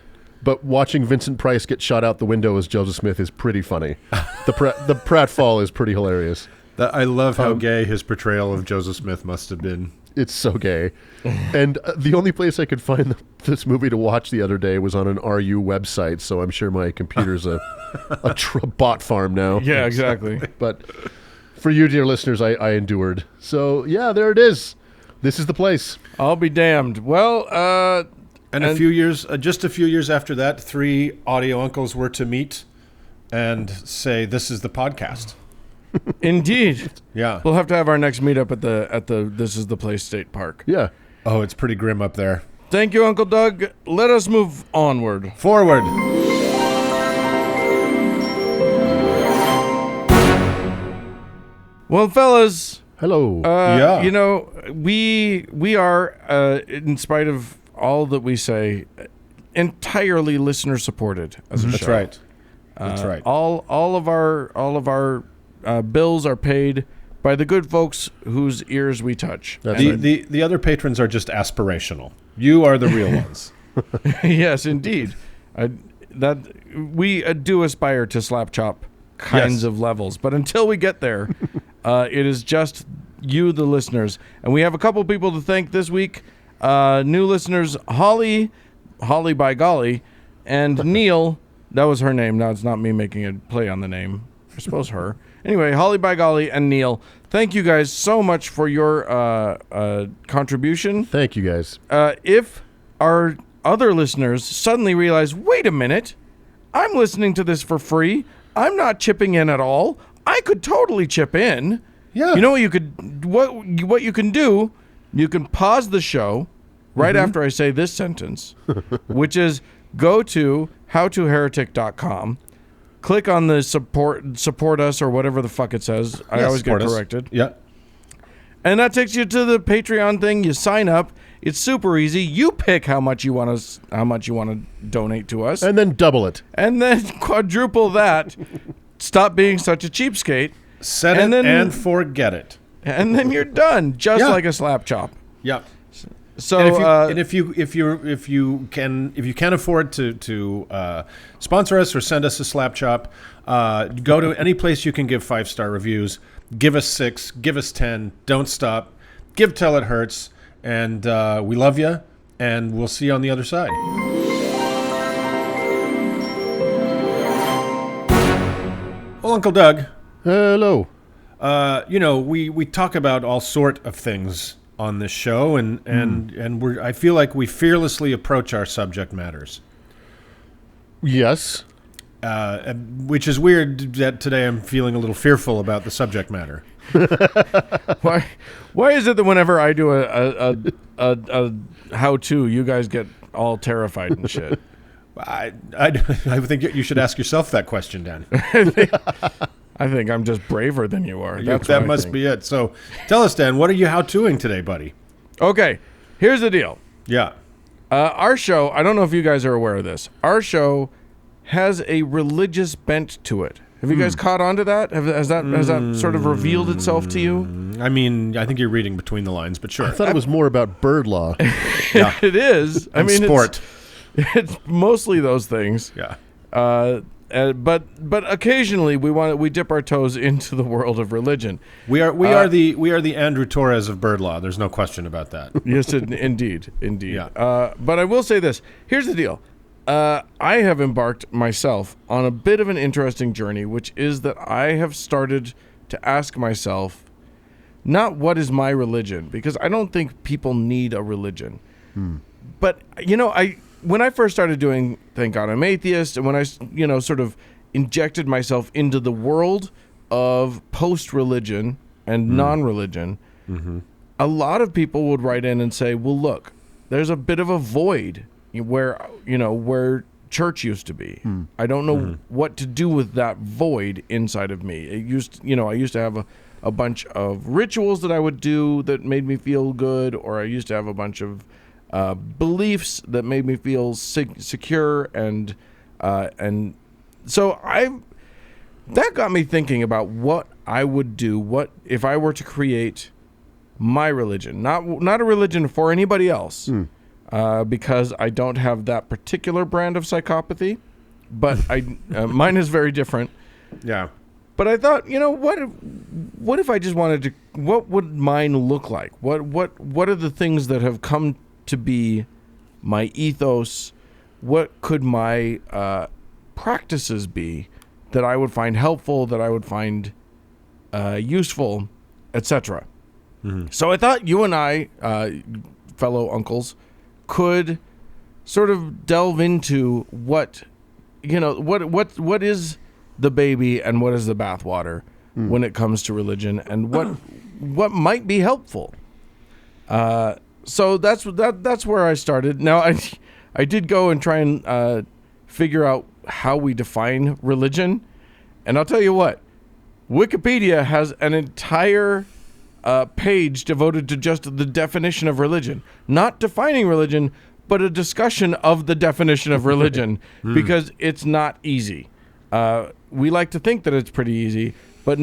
But watching Vincent Price get shot out the window as Joseph Smith is pretty funny. The pratfall is pretty hilarious. I love how gay his portrayal of Joseph Smith must have been. It's so gay. And the only place I could find this movie to watch the other day was on an RU website, so I'm sure my computer's a bot farm now. Yeah, exactly. But for you, dear listeners, I endured. So, yeah, there it is. This is the place. I'll be damned. Well, And a few years, just a few years after that, 3 audio uncles were to meet and say, "This is the podcast." indeed. Yeah. We'll have to have our next meetup at the This Is the Place State Park. Yeah. Oh, it's pretty grim up there. Thank you, Uncle Doug. Let us move onward. Forward. Well, fellas. Hello. Yeah. You know, we are, in spite of all that we say, entirely listener supported as a That's show. right. That's right. All of our bills are paid by the good folks whose ears we touch. That's And- The other patrons are just aspirational. You are the real ones. Yes, indeed. That we do aspire to slap chop kinds Yes. of levels, but until we get there, it is just you, the listeners, and we have a couple people to thank this week. New listeners, Holly by golly, and Neil. That was her name. Now it's not me making a play on the name. I suppose her. Anyway, Holly by golly and Neil. Thank you guys so much for your contribution. Thank you, guys. If our other listeners suddenly realize, wait a minute, I'm listening to this for free. I'm not chipping in at all. I could totally chip in. Yeah. You know what you can do? You can pause the show right after I say this sentence, which is go to howtoheretic.com, click on the support us or whatever the fuck it says. I always get corrected. Yeah. And that takes you to the Patreon thing. You sign up. It's super easy. You pick how much you want to donate to us, And then double it. and then quadruple that. Stop being such a cheapskate, Set And it then- and forget it. and then you're done, just Yeah. like a slap chop. Yeah. So and if you can afford to sponsor us or send us a slap chop, go to any place you can give 5-star reviews. Give us 6, give us 10. Don't stop. Give till it hurts, and we love you. And we'll see you on the other side. Well, Uncle Doug. Hello. We talk about all sort of things on this show, and I feel like we fearlessly approach our subject matters. Yes. Which is weird that today I'm feeling a little fearful about the subject matter. Why is it that whenever I do a how-to, you guys get all terrified and shit? I think you should ask yourself that question, Dan. I think I'm just braver than you are. That must be it. So tell us, Dan, what are you how-toing today, buddy? Okay, here's the deal. Yeah. Our show, I don't know if you guys are aware of this. Our show has a religious bent to it. Have you guys caught on to that? Has that sort of revealed itself to you? I mean, I think you're reading between the lines, but sure. I thought it was more about bird law. Yeah. It is. I mean, sport. It's mostly those things. Yeah. But occasionally we dip our toes into the world of religion. We are the Andrew Torres of bird law. There's no question about that. Yes, indeed. Yeah. But I will say this. Here's the deal. I have embarked myself on a bit of an interesting journey, which is that I have started to ask myself, not what is my religion, because I don't think people need a religion. But, when I first started doing Thank God I'm Atheist, and when I, sort of injected myself into the world of post-religion and non-religion, a lot of people would write in and say, well, look, there's a bit of a void where church used to be. I don't know what to do with that void inside of me. I used to have a bunch of rituals that I would do that made me feel good, or I used to have a bunch of beliefs that made me feel secure, and so that got me thinking about what I would do, what if I were to create my religion, not a religion for anybody else. Because I don't have that particular brand of psychopathy, but mine is very different. Yeah. But I thought, what if I just wanted to? What would mine look like? What are the things that have come to be my ethos? What could my practices be that I would find helpful, that I would find useful, etc. So I thought you and I, fellow uncles, could sort of delve into what is the baby and what is the bathwater when it comes to religion, and what might be helpful. So that's where I started. Now I did go and try and figure out how we define religion, and I'll tell you what, Wikipedia has an entire page devoted to just the definition of religion, not defining religion, but a discussion of the definition of religion, because it's not easy. We like to think that it's pretty easy, but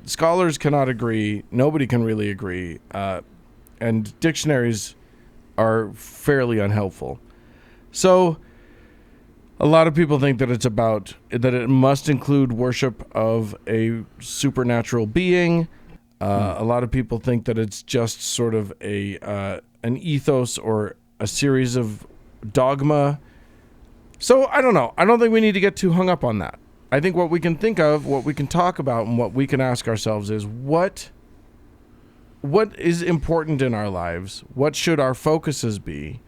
scholars cannot agree. Nobody can really agree. And dictionaries are fairly unhelpful. So a lot of people think that that it must include worship of a supernatural being. A lot of people think that it's just sort of an ethos or a series of dogma. So I don't know. I don't think we need to get too hung up on that. I think what we can think of, what we can talk about, and what we can ask ourselves is what is important in our lives? What should our focuses be?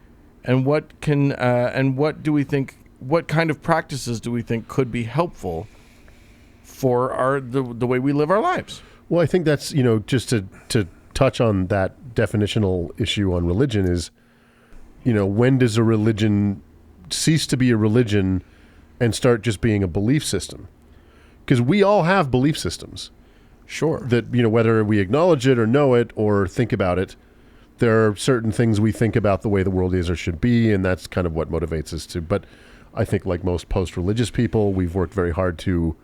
And what do we think? What kind of practices do we think could be helpful for the way we live our lives? Well, I think that's, just to touch on that definitional issue on religion is, when does a religion cease to be a religion and start just being a belief system? Because we all have belief systems. Sure. That, whether we acknowledge it or know it or think about it, there are certain things we think about the way the world is or should be, and that's kind of what motivates us to. But I think like most post-religious people, we've worked very hard to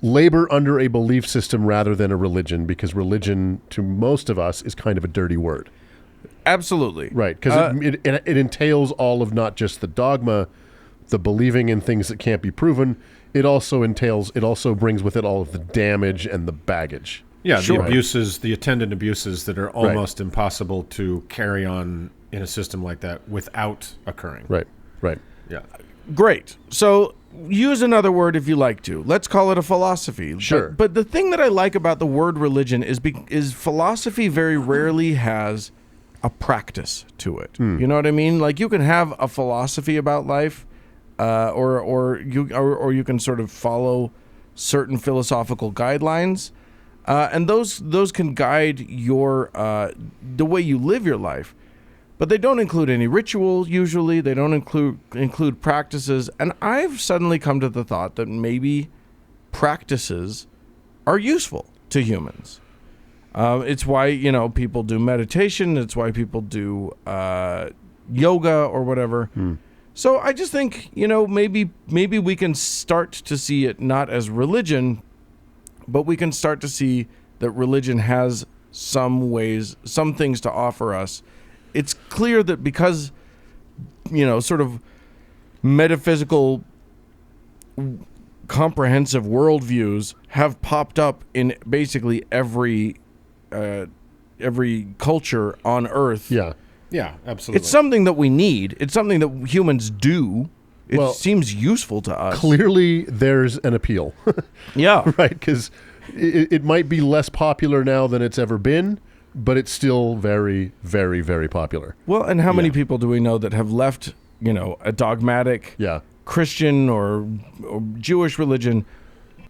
labor under a belief system rather than a religion, because religion to most of us is kind of a dirty word. Absolutely. Right, because it entails all of not just the dogma, the believing in things that can't be proven. It also brings with it all of the damage and the baggage. Yeah, Sure. the abuses, the attendant abuses that are almost impossible to carry on in a system like that without occurring. Right. Yeah. Great. So use another word if you like to. Let's call it a philosophy. Sure. But the thing that I like about the word religion is philosophy very rarely has a practice to it. You know what I mean? Like, you can have a philosophy about life, or you can sort of follow certain philosophical guidelines, and those can guide your the way you live your life. But they don't include any rituals usually. They don't include practices. And I've suddenly come to the thought that maybe practices are useful to humans. It's why, people do meditation. It's why people do yoga or whatever. So I just think, maybe we can start to see it not as religion, but we can start to see that religion has some things to offer us. It's clear that because, sort of metaphysical, comprehensive worldviews have popped up in basically every culture on Earth. Yeah, absolutely. It's something that we need. It's something that humans do. It seems useful to us. Clearly, there's an appeal. Yeah. Right, because it might be less popular now than it's ever been, but it's still very, very, very popular. Well, and how many people do we know that have left, a dogmatic Christian or Jewish religion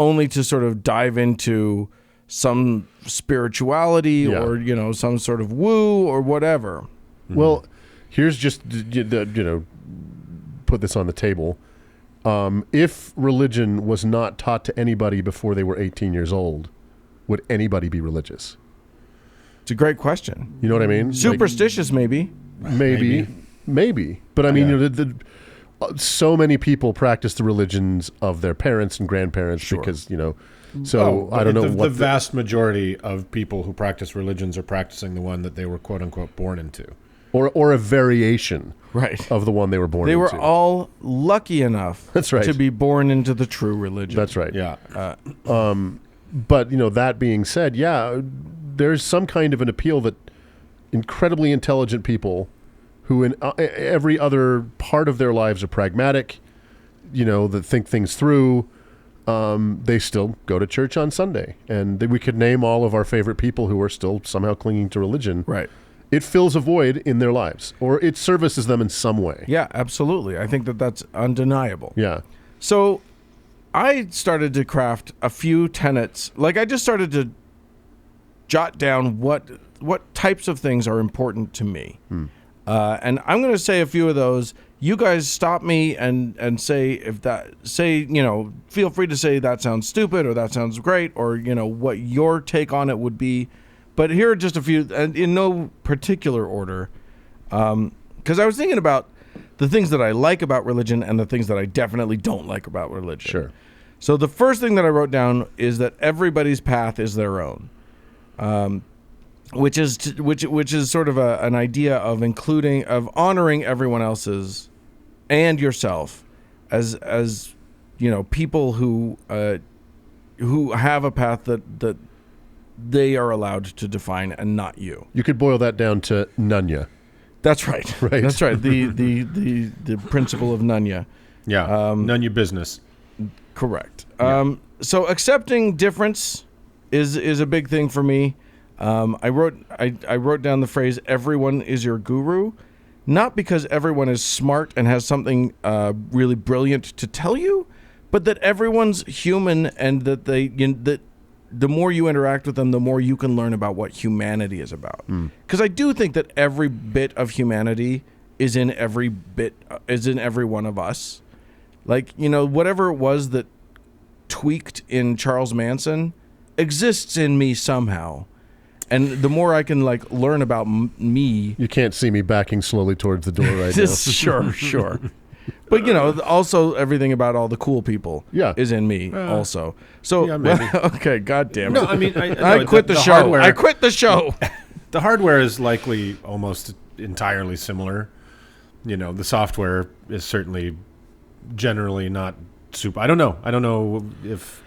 only to sort of dive into some spirituality or, some sort of woo or whatever? Well, here's just, put this on the table. If religion was not taught to anybody before they were 18 years old, would anybody be religious? It's a great question. You know what I mean? Superstitious, maybe. Maybe. But I mean, so many people practice the religions of their parents and grandparents because, so I don't know what the vast majority of people who practice religions are practicing the one that they were quote unquote born into. Or a variation of the one they were born into. They were all lucky enough to be born into the true religion. That's right. Yeah. But, that being said, there's some kind of an appeal that incredibly intelligent people who in every other part of their lives are pragmatic, that think things through, they still go to church on Sunday. And we could name all of our favorite people who are still somehow clinging to religion. Right. It fills a void in their lives, or it services them in some way. Yeah, absolutely. I think that's undeniable. Yeah. So I started to craft a few tenets. Like, I just started to jot down what types of things are important to me. And I'm going to say a few of those. You guys stop me and say feel free to say that sounds stupid or that sounds great or, what your take on it would be. But here are just a few, and in no particular order, because I was thinking about the things that I like about religion and the things that I definitely don't like about religion. Sure. So the first thing that I wrote down is that everybody's path is their own, which is sort of an idea of honoring everyone else's and yourself as people who have a path that they are allowed to define and not you. You could boil that down to nunya. That's right. Right. That's right. The principle of nunya. Yeah. None your business. Correct. So accepting difference is a big thing for me. I wrote down the phrase "everyone is your guru," not because everyone is smart and has something really brilliant to tell you, but that everyone's human and that that the more you interact with them, the more you can learn about what humanity is about. Because I do think that every bit of humanity is in every one of us. Like, whatever it was that tweaked in Charles Manson exists in me somehow. And the more I can learn about me. You can't see me backing slowly towards the door right now. Sure. But also everything about all the cool people is in me also. So okay, God damn it. No, I mean, I quit the show. Hardware, I quit the show. The hardware is likely almost entirely similar. The software is certainly generally not super. I don't know if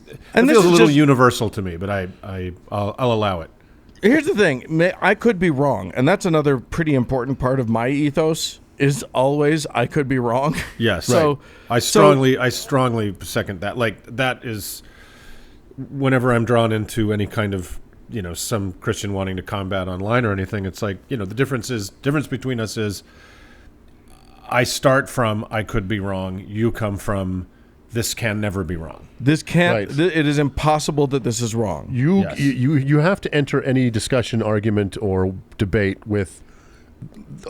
it feels a little universal to me, but I'll allow it. Here's the thing. I could be wrong, and that's another pretty important part of my ethos is always I could be wrong. Yes. So I strongly second that. Like, that is whenever I'm drawn into any kind of, some Christian wanting to combat online or anything, it's like, the difference between us is I start from I could be wrong. You come from this can never be wrong. This can't. Right. It is impossible that this is wrong. You have to enter any discussion, argument, or debate with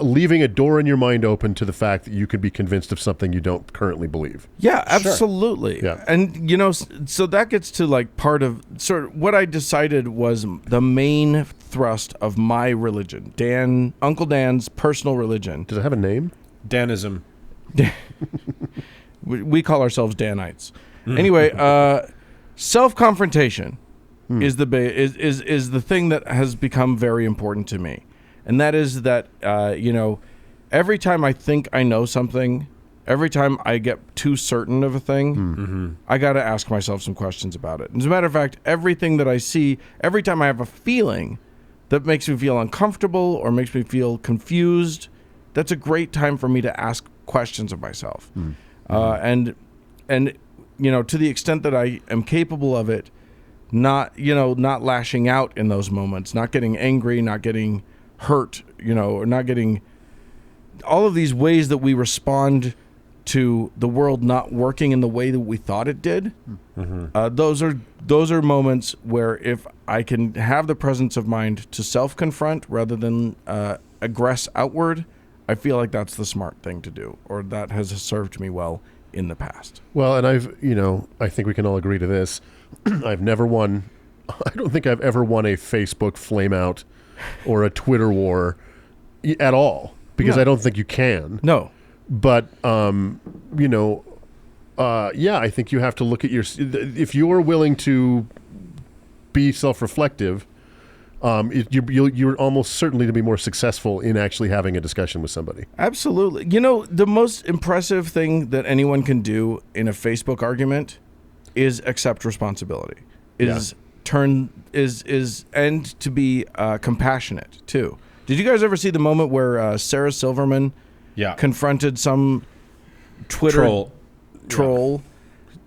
leaving a door in your mind open to the fact that you could be convinced of something you don't currently believe. Yeah, absolutely. Sure. Yeah. And so that gets to like part of sort of what I decided was the main thrust of my religion. Uncle Dan's personal religion. Does it have a name? Danism. We call ourselves Danites. Anyway, self-confrontation is the thing that has become very important to me. And that is that, every time I think I know something, every time I get too certain of a thing, I got to ask myself some questions about it. As a matter of fact, everything that I see, every time I have a feeling that makes me feel uncomfortable or makes me feel confused, that's a great time for me to ask questions of myself. And to the extent that I am capable of it, not lashing out in those moments, not getting angry, not getting hurt, or not getting all of these ways that we respond to the world not working in the way that we thought it did. Those are moments where if I can have the presence of mind to self-confront rather than aggress outward, I feel like that's the smart thing to do, or that has served me well in the past. Well, and I think we can all agree to this. I don't think I've ever won a Facebook flame out or a Twitter war at all, because I don't think you can. No. But, I think you have to look at if you're willing to be self-reflective, you're almost certainly to be more successful in actually having a discussion with somebody. Absolutely. The most impressive thing that anyone can do in a Facebook argument is accept responsibility. And to be compassionate too. Did you guys ever see the moment where Sarah Silverman confronted some Twitter troll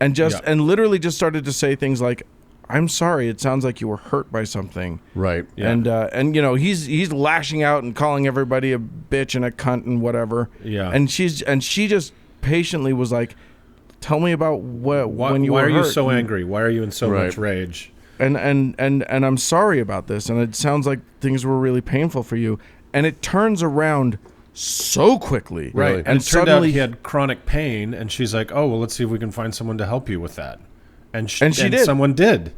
and literally just started to say things like, "I'm sorry, it sounds like you were hurt by something." Right. Yeah. And he's lashing out and calling everybody a bitch and a cunt and whatever. Yeah. And she just patiently was like, "Tell me about when you were hurt. Why are you so angry? Why are you in so much rage?" And I'm sorry about this, and it sounds like things were really painful for you. And it turns around so quickly. Right. And it turned out he had chronic pain, and she's like, "Oh, well, let's see if we can find someone to help you with that." And she did. Someone did.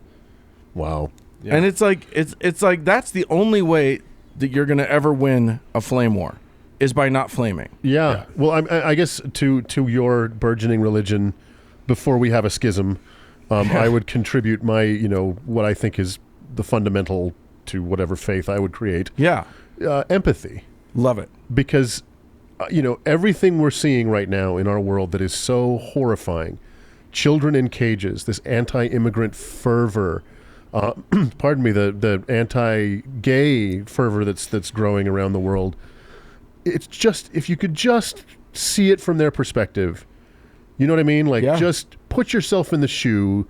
Wow. Yeah. And it's like that's the only way that you're going to ever win a flame war is by not flaming. Yeah. Well, I guess to your burgeoning religion, before we have a schism, I would contribute my, what I think is the fundamental to whatever faith I would create. Yeah. Empathy. Love it. Because, everything we're seeing right now in our world that is so horrifying, children in cages, this anti-immigrant fervor, pardon me, the anti-gay fervor that's growing around the world. It's just, if you could just see it from their perspective, you know what I mean? Like, just put yourself in the shoes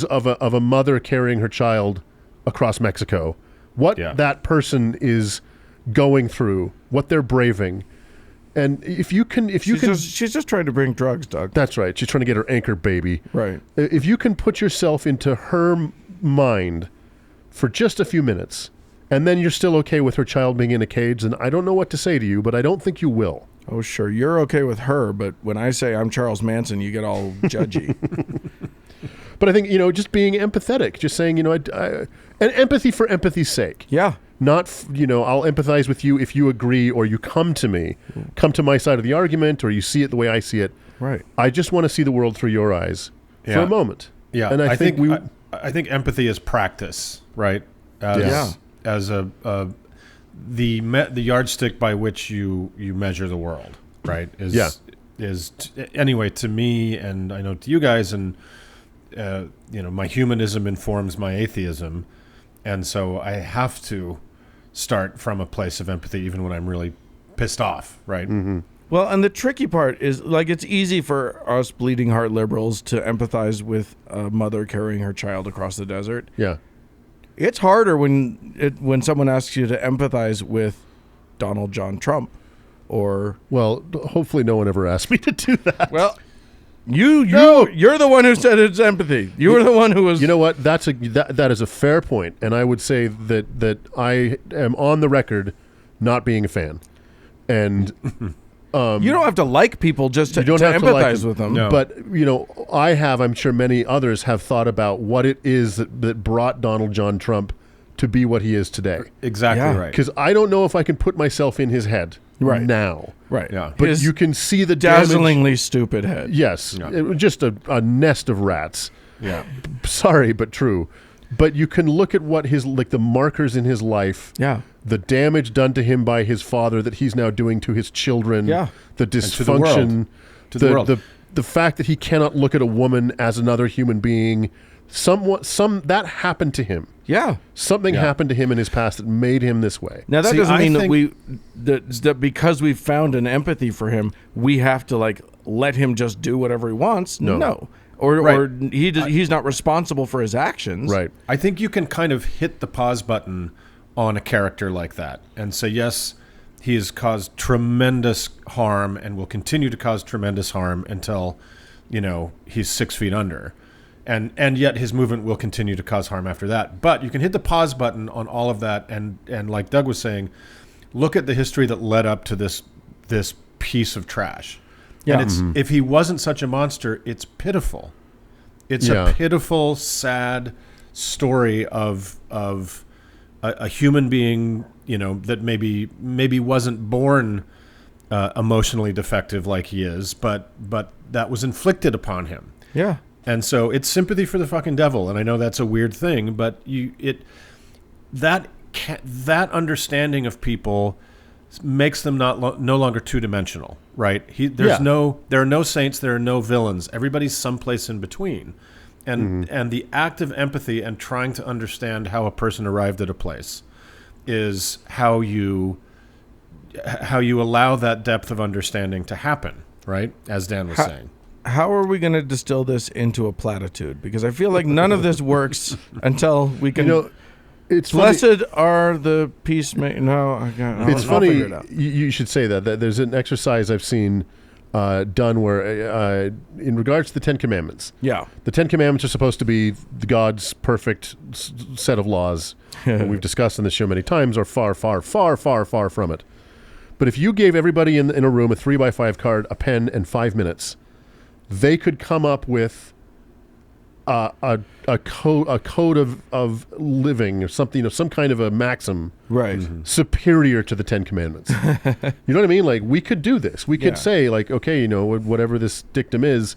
of a mother carrying her child across Mexico. What that person is going through, what they're braving. And she's just trying to bring drugs, Doug. That's right. She's trying to get her anchor baby. Right. If you can put yourself into her mind for just a few minutes, and then you're still okay with her child being in a cage, then I don't know what to say to you, but I don't think you will. Oh, sure. You're okay with her, but when I say I'm Charles Manson, you get all judgy. But I think, just being empathetic, just saying, and empathy for empathy's sake. Yeah. Not, I'll empathize with you if you agree or you come to me, come to my side of the argument, or you see it the way I see it. Right. I just want to see the world through your eyes for a moment. Yeah. And I think I think empathy is practice, right? As the yardstick by which you measure the world, right? Anyway, to me, and I know to you guys, and my humanism informs my atheism, and so I have to start from a place of empathy, even when I'm really pissed off, right? Mm-hmm. Well, and the tricky part is, like, it's easy for us bleeding heart liberals to empathize with a mother carrying her child across the desert. Yeah. It's harder when someone asks you to empathize with Donald John Trump, or hopefully no one ever asked me to do that. Well, you're the one who said it's empathy. You were the one who was. You know what? That is a fair point, and I would say that I am on the record not being a fan, and. You don't have to like people just to empathize with them. No. But, I'm sure many others have thought about what it is that brought Donald John Trump to be what he is today. Exactly right. Because I don't know if I can put myself in his head now. Right. Yeah. But you can see the dazzlingly damage. Stupid head. Yes. Yeah. It was just a nest of rats. Yeah. Sorry, but true. But you can look at what the markers in his life. Yeah. The damage done to him by his father that he's now doing to his children. Yeah. The dysfunction. To the world. The fact that he cannot look at a woman as another human being. That happened to him. Yeah. Something happened to him in his past that made him this way. Now that doesn't mean that because we've found an empathy for him, we have to let him just do whatever he wants. No. Or he's not responsible for his actions. Right. I think you can kind of hit the pause button on a character like that and say, yes, he has caused tremendous harm and will continue to cause tremendous harm until, he's 6 feet under. And yet his movement will continue to cause harm after that. But you can hit the pause button on all of that and like Doug was saying, look at the history that led up to this piece of trash. Yeah. And if he wasn't such a monster, it's pitiful. It's a pitiful, sad story of a human being, that maybe wasn't born emotionally defective like he is, but that was inflicted upon him. Yeah. And so it's sympathy for the fucking devil. And I know that's a weird thing, but that understanding of people makes them no longer two-dimensional, right? There are no saints, there are no villains. Everybody's someplace in between. And the act of empathy and trying to understand how a person arrived at a place is how you allow that depth of understanding to happen, right? As Dan was saying. How are we going to distill this into a platitude? Because I feel like none of this works until we can. It's blessed funny. Are the peacemakers. No, it's funny. You should say that. There's an exercise I've seen done where, in regards to the Ten Commandments. Yeah, the Ten Commandments are supposed to be God's perfect set of laws. That we've discussed in this show many times. Are far, far, far, far, far from it. But if you gave everybody in a room a 3x5 card, a pen, and 5 minutes, they could come up with a code of living or something, some kind of a maxim, right, superior to the Ten Commandments. You know what I mean? Like, we could do this. We could say, okay, whatever this dictum is,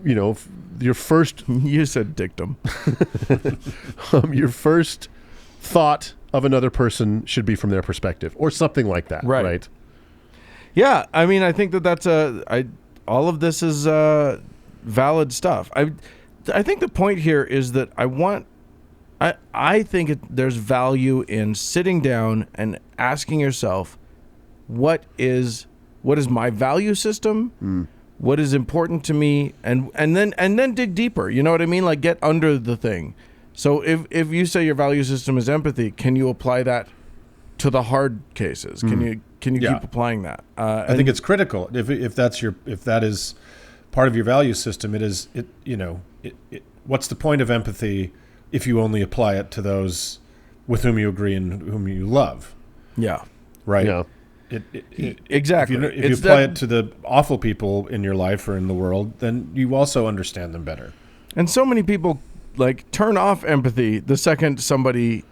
your first. You said dictum. Your first thought of another person should be from their perspective, or something like that. Right. Yeah, I mean, I think that's all of this is valid stuff. I think the point here is that I think there's value in sitting down and asking yourself, what is my value system? What is important to me? And then dig deeper. You know what I mean? Like, get under the thing. So if you say your value system is empathy, can you apply that to the hard cases? Can you keep applying that? I think it's critical. If that is part of your value system, what's the point of empathy if you only apply it to those with whom you agree and whom you love? Yeah. Right. Yeah. Exactly. If you apply it to the awful people in your life or in the world, then you also understand them better. And so many people turn off empathy the second somebody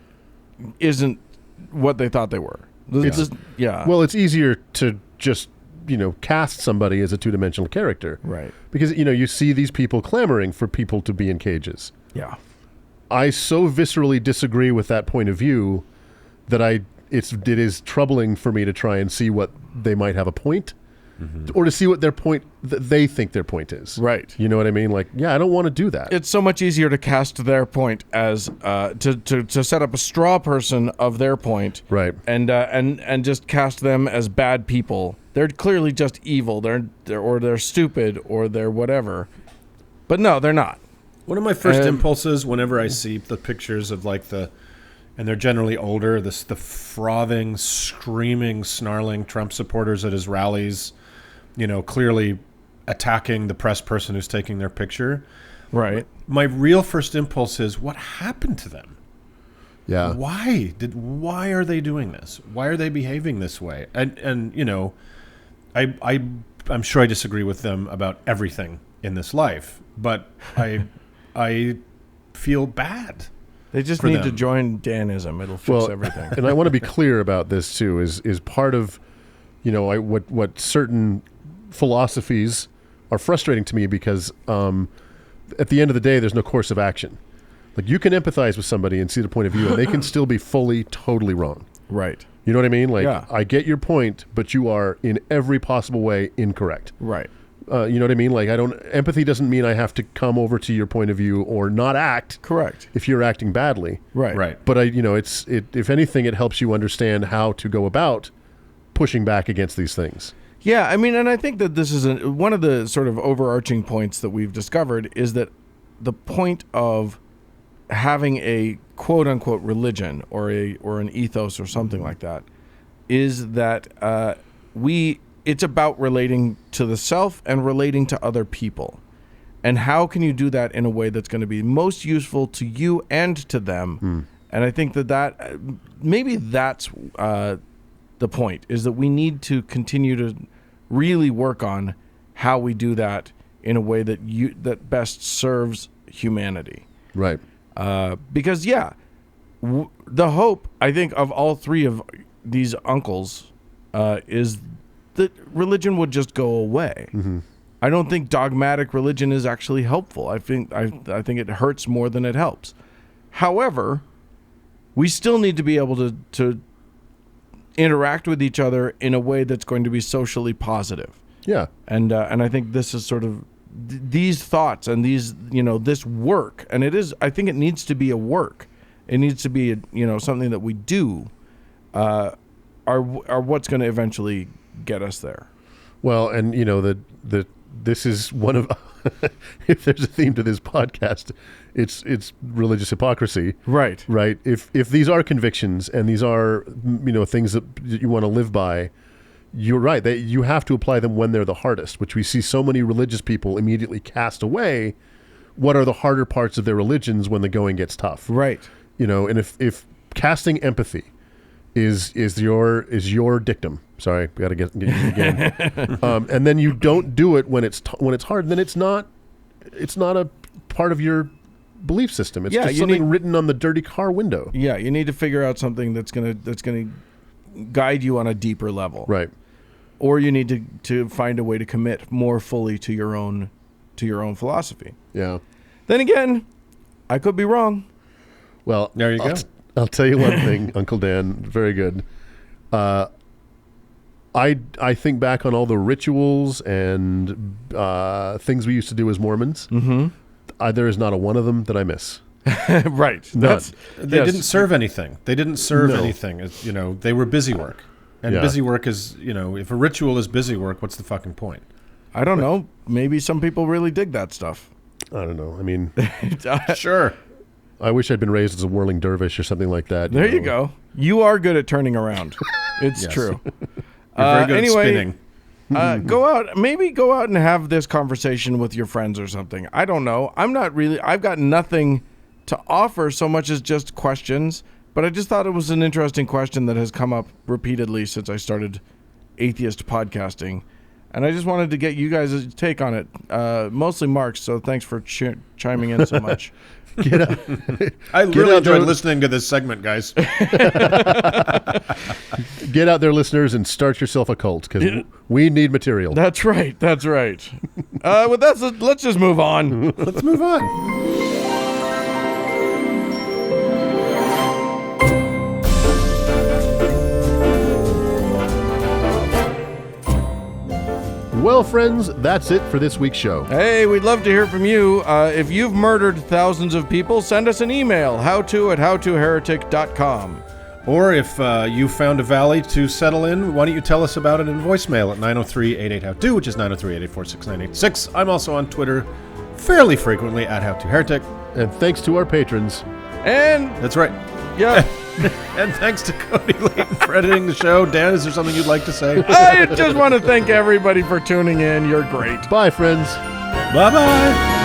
isn't what they thought they were. Yeah. Well, it's easier to just, cast somebody as a two-dimensional character. Right. Because, you see these people clamoring for people to be in cages. Yeah. I so viscerally disagree with that point of view that it is troubling for me to try and see what they might have a point, or to see what they think their point is. Right. You know what I mean? Like, I don't want to do that. It's so much easier to cast their point as to set up a straw person of their point, right? And just cast them as bad people. They're clearly just evil. They're stupid, or they're whatever. But no, they're not. One of my first impulses whenever I see the pictures of and they're generally older, the frothing, screaming, snarling Trump supporters at his rallies, clearly attacking the press person who's taking their picture. Right. My real first impulse is, what happened to them? Yeah. Why are they doing this? Why are they behaving this way? And I'm sure I disagree with them about everything in this life, but I feel bad. They just need to join Danism. It'll fix everything. And I want to be clear about this too. Is part of, what certain philosophies are frustrating to me, because at the end of the day, there's no course of action. Like, you can empathize with somebody and see the point of view, and they can still be totally wrong. Right. You know what I mean? Like, yeah. I get your point, but you are in every possible way incorrect. Right. You know what I mean? Like, empathy doesn't mean I have to come over to your point of view or not act. Correct. If you're acting badly. Right. Right. But if anything, it helps you understand how to go about pushing back against these things. Yeah, I mean, and I think that this is one of the sort of overarching points that we've discovered is that the point of having a quote unquote religion or an ethos or something like that is that it's about relating to the self and relating to other people. And how can you do that in a way that's going to be most useful to you and to them? And I think that maybe that's the point, is that we need to continue to really work on how we do that in a way that best serves humanity. Right. Because, the hope, I think, of all three of these uncles is that religion would just go away. Mm-hmm. I don't think dogmatic religion is actually helpful. I think it hurts more than it helps. However, we still need to be able to interact with each other in a way that's going to be socially positive. Yeah. And I think this is sort of these thoughts and these, this work, and I think it needs to be a work. It needs to be something that we do are what's going to eventually get us there. Well, and this is one of if there's a theme to this podcast, it's religious hypocrisy. Right. Right. If these are convictions and these are things that you want to live by, you're right. You have to apply them when they're the hardest, which we see so many religious people immediately cast away. What are the harder parts of their religions when the going gets tough? Right. And if casting empathy is your dictum. Sorry, we got to get you again. And then you don't do it when it's hard. Then it's not a part of your belief system. It's just something written on the dirty car window. Yeah, you need to figure out something that's gonna guide you on a deeper level. Right. Or you need to find a way to commit more fully to your own philosophy. Yeah. Then again, I could be wrong. Well, there you go. I'll tell you one thing, Uncle Dan. Very good. I think back on all the rituals and things we used to do as Mormons. Mm-hmm. There is not a one of them that I miss. Right. They didn't serve anything. They didn't serve anything. They were busy work. And busy work is, if a ritual is busy work, what's the fucking point? I don't know. Maybe some people really dig that stuff. I don't know. I mean, sure. I wish I'd been raised as a whirling dervish or something like that. There you go. You are good at turning around. It's true. You're very good at spinning. Go out and have this conversation with your friends or something. I don't know. I've got nothing to offer so much as just questions, but I just thought it was an interesting question that has come up repeatedly since I started atheist podcasting. And I just wanted to get you guys' take on it. Mostly Mark's, so thanks for chiming in so much. I really enjoyed listening to this segment, guys. Get out there, listeners, and start yourself a cult, because we need material. That's right. With that, let's just move on. Let's move on. Well, friends, that's it for this week's show. Hey, we'd love to hear from you. If you've murdered thousands of people, send us an email, howto@howtoheretic.com. Or if you found a valley to settle in, why don't you tell us about it in voicemail at 903-88-HOW-TO, which is 903-884-6986. I'm also on Twitter fairly frequently at HowToHeretic. And thanks to our patrons. And that's right. Yeah. And thanks to Cody Layton for editing the show. Dan, is there something you'd like to say? I just want to thank everybody for tuning in. You're great. Bye, friends. Bye-bye.